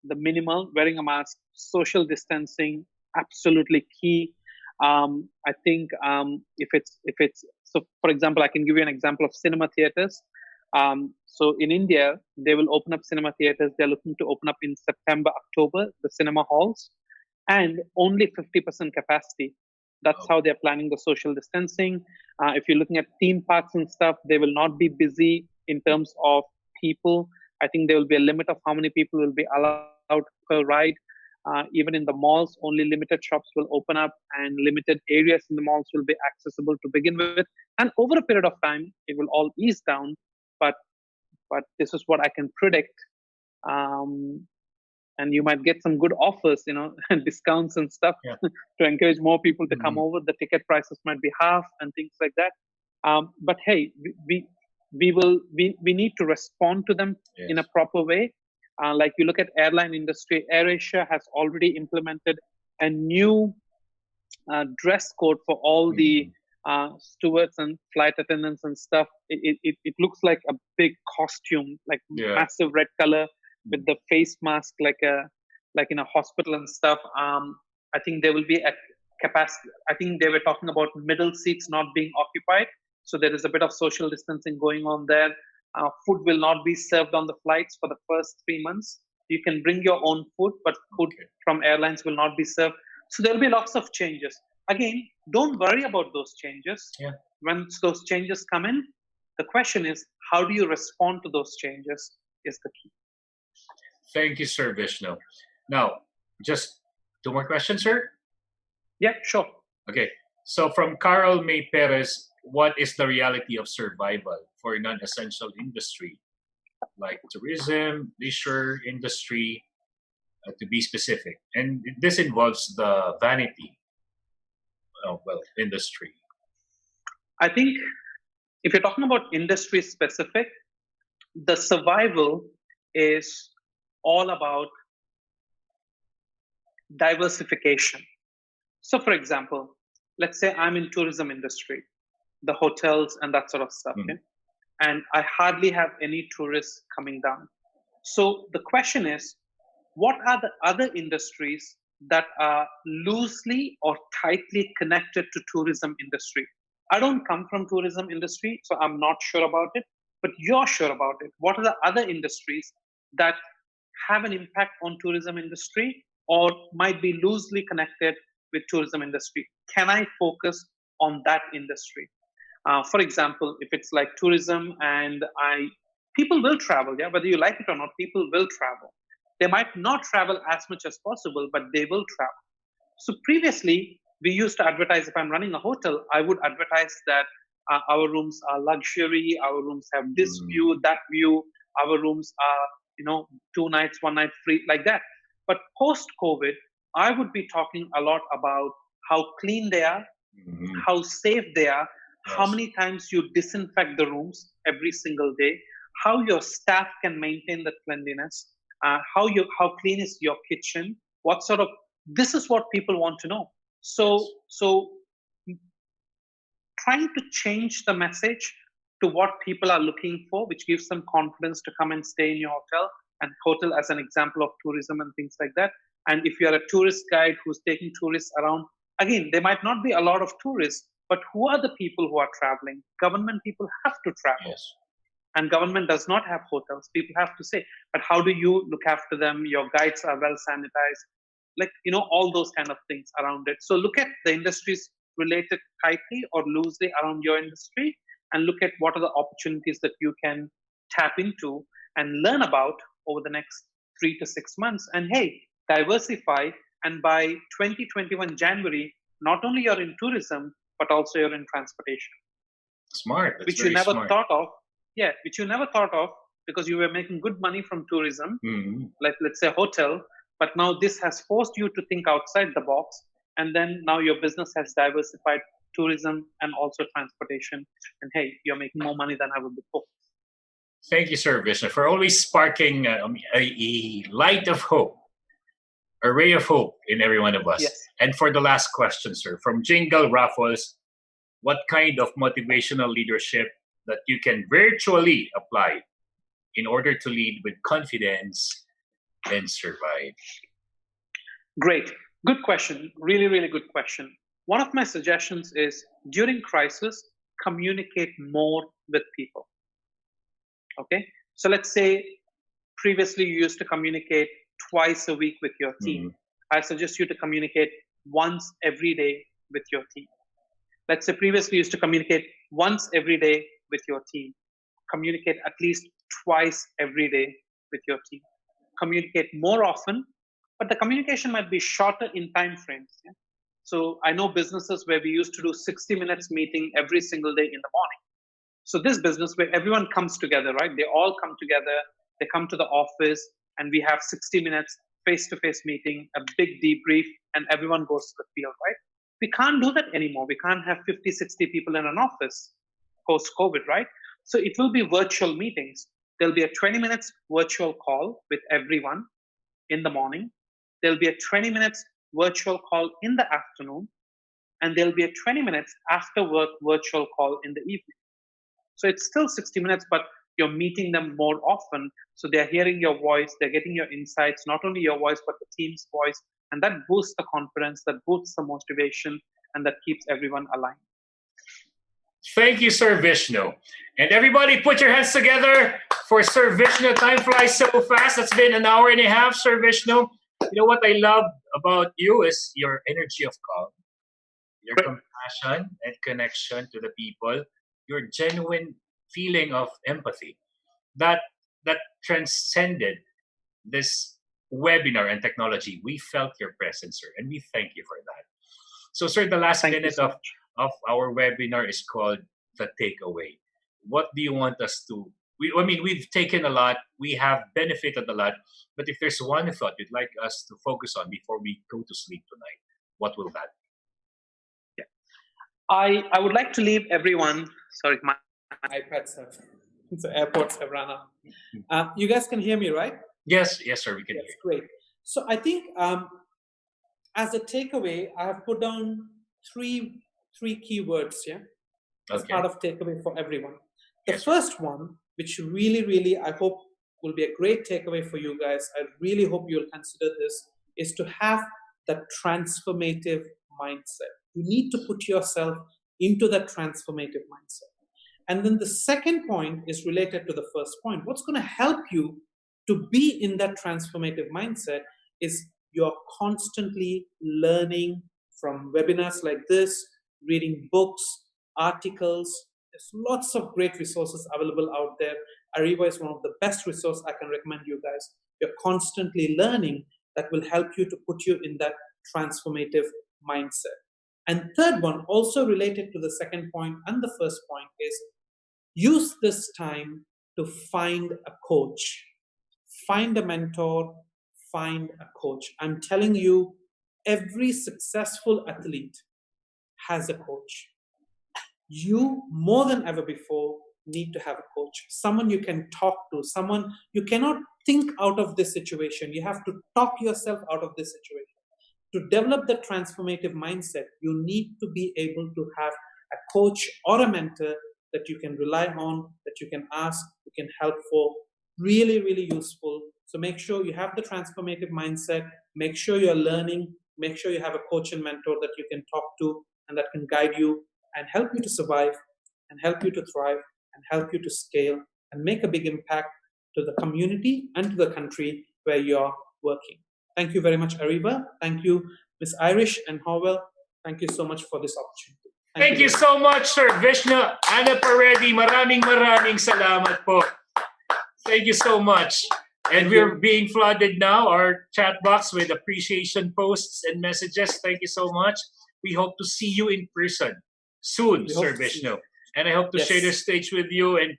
the minimal. Wearing a mask, social distancing, absolutely key. I think if it's so, for example, I can give you an example of cinema theaters. So in India, they will open up cinema theaters. They're looking to open up in September, October, the cinema halls, and only 50% capacity. That's how they're planning the social distancing. If you're looking at theme parks and stuff, they will not be busy in terms of people. I think there will be a limit of how many people will be allowed per ride. Even in the malls, only limited shops will open up and limited areas in the malls will be accessible to begin with. And over a period of time, it will all ease down. But this is what I can predict. And you might get some good offers, discounts and stuff to encourage more people to come over. The ticket prices might be half and things like that. But hey, we need to respond to them in a proper way. Like you look at airline industry, AirAsia has already implemented a new dress code for all the stewards and flight attendants and stuff. It looks like a big costume, like massive red color with the face mask, like in a hospital and stuff. I think there will be a capacity. I think they were talking about middle seats not being occupied. So there is a bit of social distancing going on there. Food will not be served on the flights for the first 3 months. You can bring your own food, but food from airlines will not be served. So there will be lots of changes. Again, don't worry about those changes. Once those changes come in, the question is, how do you respond to those changes is the key. Thank you, Sir Vishnu. Now, just 2 more questions, sir? Yeah, sure. Okay. So from Carol May Perez, what is the reality of survival for non-essential industry like tourism, leisure industry, to be specific? And this involves the vanity industry. I think if you're talking about industry specific, the survival is all about diversification. So for example, let's say I'm in tourism industry, the hotels and that sort of stuff. And I hardly have any tourists coming down. So the question is, what are the other industries that are loosely or tightly connected to tourism industry? I don't come from tourism industry, so I'm not sure about it, but you're sure about it. What are the other industries that have an impact on tourism industry or might be loosely connected with tourism industry? Can I focus on that industry? For example, if it's like tourism and people will travel, whether you like it or not, people will travel. They might not travel as much as possible, but they will travel. So previously, we used to advertise, if I'm running a hotel, I would advertise that our rooms are luxury, our rooms have this view, that view, our rooms are, 2 nights, 1 night free, like that. But post-COVID, I would be talking a lot about how clean they are, how safe they are, how many times you disinfect the rooms every single day, how your staff can maintain the cleanliness, how clean is your kitchen, this is what people want to know. So trying to change the message to what people are looking for, which gives them confidence to come and stay in your hotel, and hotel as an example of tourism and things like that. And if you're a tourist guide who's taking tourists around, again, there might not be a lot of tourists, but who are the people who are traveling? Government people have to travel. Yes. And government does not have hotels. People have to say, but how do you look after them? Your guides are well sanitized. Like, all those kind of things around it. So look at the industries related tightly or loosely around your industry and look at what are the opportunities that you can tap into and learn about over the next 3 to 6 months. And hey, diversify. And by 2021 January, not only you're in tourism, but also you're in transportation. Smart. That's which very you never smart. thought of. Yeah, which you never thought of because you were making good money from tourism, like let's say hotel. But now this has forced you to think outside the box. And then now your business has diversified tourism and also transportation. And hey, you're making more money than ever before. Thank you, Sir Vishnu, for always sparking a light of hope, a ray of hope in every one of us. Yes. And for the last question, sir, from Jingle Raffles, what kind of motivational leadership that you can virtually apply in order to lead with confidence and survive? Great. Good question. Really, really good question. One of my suggestions is during crisis, communicate more with people. Okay. So let's say previously you used to communicate twice a week with your team. I suggest you to communicate once every day with your team. Let's say previously you used to communicate once every day with your team. Communicate at least twice every day with your team. Communicate more often, but the communication might be shorter in time frames. Yeah? So I know businesses where we used to do 60 minutes meeting every single day in the morning. So this business where everyone comes together, right? They all come together, they come to the office and we have 60 minutes face-to-face meeting, a big debrief, and everyone goes to the field, right? We can't do that anymore. We can't have 50, 60 people in an office post-COVID, right? So it will be virtual meetings. There'll be a 20 minutes virtual call with everyone in the morning. There'll be a 20 minutes virtual call in the afternoon. And there'll be a 20 minutes after work virtual call in the evening. So it's still 60 minutes, but you're meeting them more often. So they're hearing your voice, they're getting your insights, not only your voice, but the team's voice. And that boosts the confidence, that boosts the motivation, and that keeps everyone aligned. Thank you, Sir Vishnu. And everybody put your hands together for Sir Vishnu. Time flies so fast. It's been an hour and a half, Sir Vishnu. You know what I love about you is your energy of calm, your compassion and connection to the people, your genuine feeling of empathy that transcended this webinar and technology. We felt your presence, sir, and we thank you for that. So, sir, the last minute of our webinar is called The Takeaway. What do you want us to... we've taken a lot, we have benefited a lot, but if there's one thought you'd like us to focus on before we go to sleep tonight, what will that be? Yeah. I would like to leave everyone... Sorry, my iPads have... The airports have run out. You guys can hear me, right? Yes, sir, we can hear you. Great. So I think as a takeaway, I have put down three keywords here as part of takeaway for everyone. The first one, which really, I hope will be a great takeaway for you guys, I really hope you'll consider this, is to have that transformative mindset. You need to put yourself into that transformative mindset. And then the second point is related to the first point. What's going to help you to be in that transformative mindset is you're constantly learning from webinars like this, reading books, articles. There's lots of great resources available out there. Ariva is one of the best resources I can recommend you guys. You're constantly learning that will help you to put you in that transformative mindset. And third one, also related to the second point and the first point, is use this time to find a coach. Find a mentor, find a coach. I'm telling you, every successful athlete has a coach. You, more than ever before, need to have a coach. Someone you can talk to, someone you cannot think out of this situation. You have to talk yourself out of this situation. To develop the transformative mindset, you need to be able to have a coach or a mentor that you can rely on, that you can ask, you can help for. Really, really useful So make sure you have the transformative mindset, make sure you're learning, make sure you have a coach and mentor that you can talk to and that can guide you and help you to survive and help you to thrive and help you to scale and make a big impact to the community and to the country where you're working. Thank you very much, Ariva. Thank you, Ms. Irish and Howell. Thank you so much for this opportunity. Thank you so much, Sir Vishnu. Annapareddy, maraming salamat po. Thank you so much. And we're being flooded now, our chat box, with appreciation posts and messages. Thank you so much. We hope to see you in person soon, Sir Vishnu. And I hope to share the stage with you in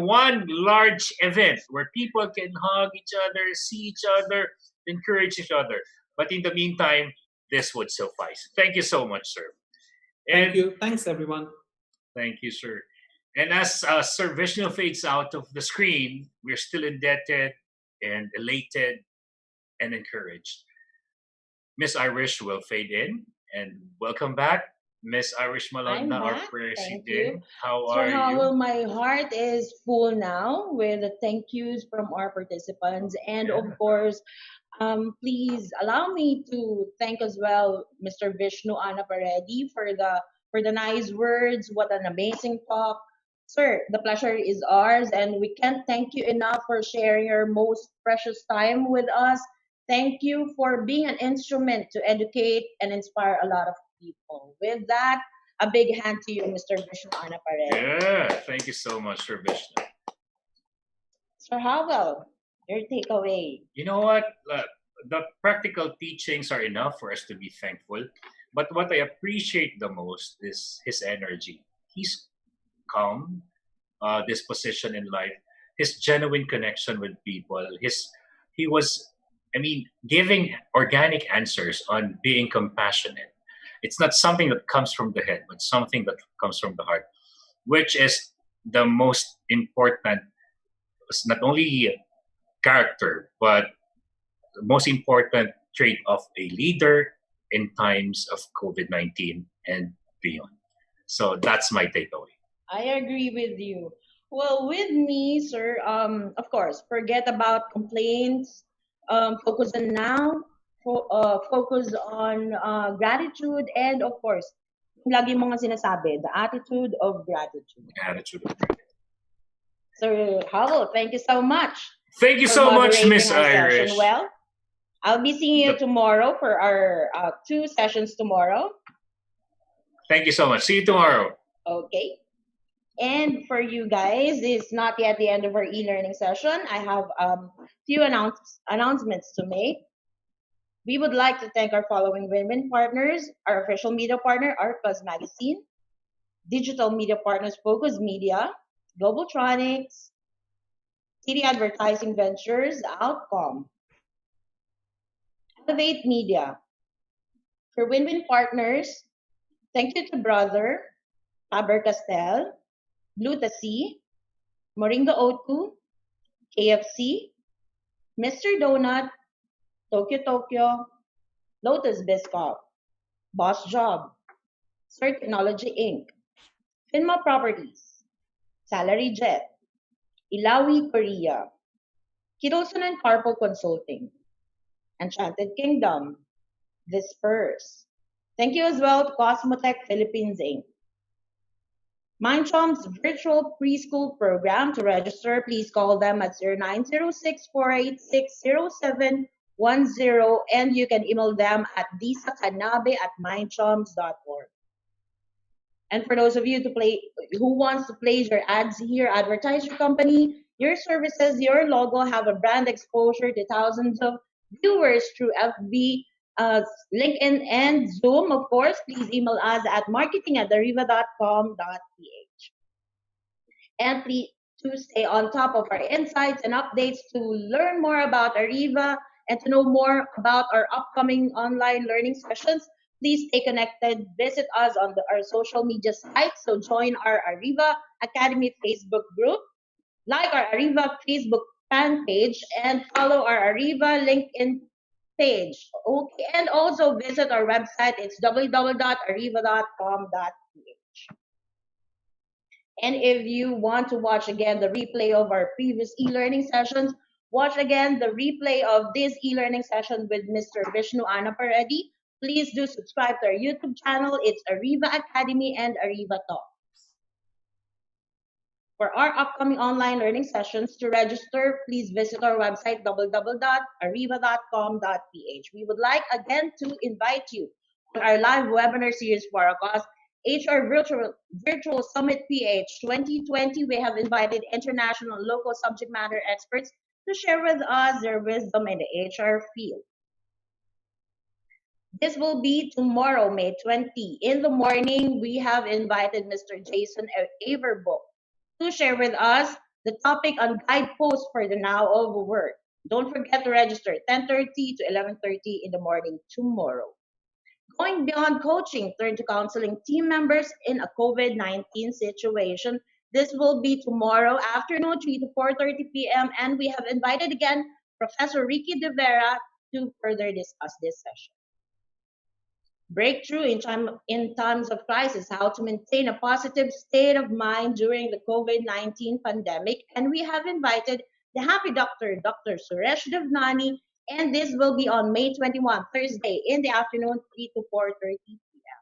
one large event where people can hug each other, see each other, encourage each other. But in the meantime, this would suffice. Thank you so much, sir. Thank you. Thanks, everyone. Thank you, sir. And as Sir Vishnu fades out of the screen, we're still indebted and elated and encouraged. Miss Irish will fade in and welcome back. Miss Irish Malonda, our president. How are you? Howell, my heart is full now with the thank yous from our participants. And of course, please allow me to thank as well Mr. Vishnu Annapareddy for the nice words. What an amazing talk. Sir, the pleasure is ours, and we can't thank you enough for sharing your most precious time with us. Thank you for being an instrument to educate and inspire a lot of people. With that, a big hand to you, Mr. Vishnu Annapareddy. Yeah, thank you so much, Sir Vishnu. Sir Howell, your takeaway. You know what? The practical teachings are enough for us to be thankful. But what I appreciate the most is his energy. He's calm, disposition in life, his genuine connection with people. He was giving organic answers on being compassionate. It's not something that comes from the head, but something that comes from the heart, which is the most important. It's not only character, but the most important trait of a leader in times of COVID-19 and beyond. So that's my takeaway. I agree with you. Well, with me, sir, of course, forget about complaints. Focus on now. Focus on gratitude, and of course, lagi mga sinasabi, the attitude of gratitude. Attitude of gratitude. Sir Howell, thank you so much. Thank you so much, Miss Irish. Well, I'll be seeing you tomorrow for our 2 sessions tomorrow. Thank you so much. See you tomorrow. Okay. And for you guys, it's not yet the end of our e-learning session. I have few announcements to make. We would like to thank our following win-win partners: our official media partner, Art Plus Magazine; digital media partners, Focus Media; Globaltronics; TV Advertising Ventures, Outcom; Elevate Media. For win-win partners, thank you to Brother, Faber-Castell, Glutacy, Moringa O2, KFC, Mr. Donut, Tokyo, Lotus Biscoff, Boss Job, Sir Technology Inc., Finma Properties, Salary Jet, Ilawi Korea, Kidosan and Carpo Consulting, Enchanted Kingdom, Disperse. Thank you as well to Cosmotech Philippines Inc. Mindchom's virtual preschool program. To register, please call them at 0906-486-0710, and you can email them at disakanabe@mindchoms.org. And for those of you who wants to place your ads here, advertise your company, your services, your logo, have a brand exposure to thousands of viewers through FB, LinkedIn, and Zoom, of course, please email us at marketing@ariva.com.ph. And please to stay on top of our insights and updates, to learn more about Ariva and to know more about our upcoming online learning sessions, please stay connected. Visit us on our social media sites. So join our Ariva Academy Facebook group, like our Ariva Facebook fan page, and follow our Ariva LinkedIn page. Okay, and also visit our website. It's www.ariva.com.ph. And if you want to watch again the replay of our previous e-learning sessions, watch again the replay of this e-learning session with Mr. Vishnu Annapareddy, please do subscribe to our YouTube channel. It's Ariva Academy and Ariva Talk. For our upcoming online learning sessions, to register, please visit our website www.ariva.com.ph. We would like again to invite you on our live webinar series for our cause, HR Virtual Summit PH 2020. We have invited international and local subject matter experts to share with us their wisdom in the HR field. This will be tomorrow, May 20. In the morning, we have invited Mr. Jason Averbook to share with us the topic on guideposts for the now of work. Don't forget to register 10:30 to 11:30 in the morning tomorrow. Going beyond coaching, turn to counseling team members in a COVID-19 situation. This will be tomorrow afternoon, 3 to 4:30 p.m. And we have invited again Professor Ricky De Vera to further discuss this session. Breakthrough in times of crisis, how to maintain a positive state of mind during the COVID-19 pandemic. And we have invited the happy doctor, Dr. Suresh Devnani, and this will be on May 21, Thursday in the afternoon, 3 to 4:30 p.m.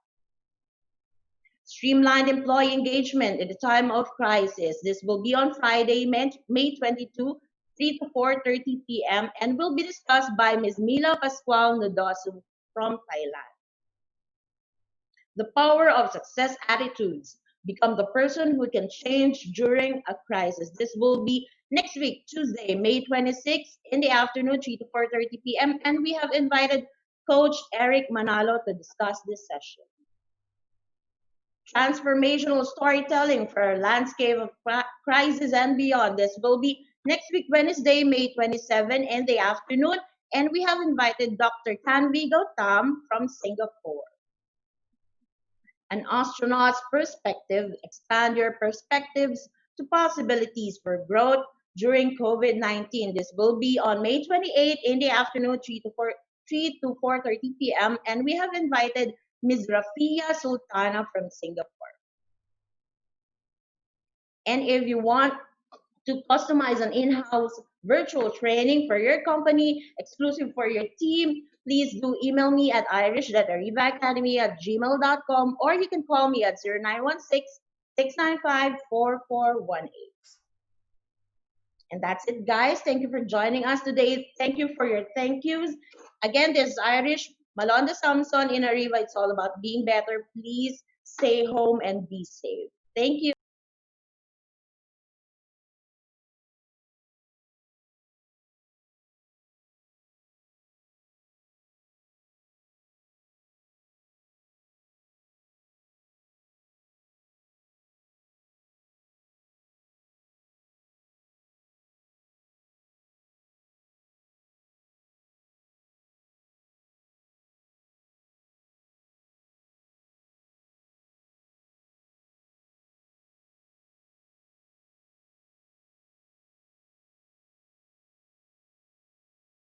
Streamlined employee engagement in the time of crisis. This will be on Friday, May 22, 3 to 4:30 p.m. and will be discussed by Ms. Mila Pascual Nodosu from Thailand. The power of success attitudes. Become the person who can change during a crisis. This will be next week, Tuesday, May 26th in the afternoon, 3 to 4:30 p.m. And we have invited Coach Eric Manalo to discuss this session. Transformational storytelling for a landscape of crisis and beyond. This will be next week, Wednesday, May 27 in the afternoon. And we have invited Dr. Tanvi Gautam from Singapore. An astronaut's perspective. Expand your perspectives to possibilities for growth during COVID-19. This will be on May 28 in the afternoon, 3 to 4:30 p.m. And we have invited Ms. Rafia Sultana from Singapore. And if you want to customize an in-house virtual training for your company, exclusive for your team, please do email me at irish.arivacademy@gmail.com, or you can call me at 0916-695-4418. And that's it, guys. Thank you for joining us today. Thank you for your thank yous. Again, this is Irish Malonda Samson in Ariva. It's all about being better. Please stay home and be safe. Thank you.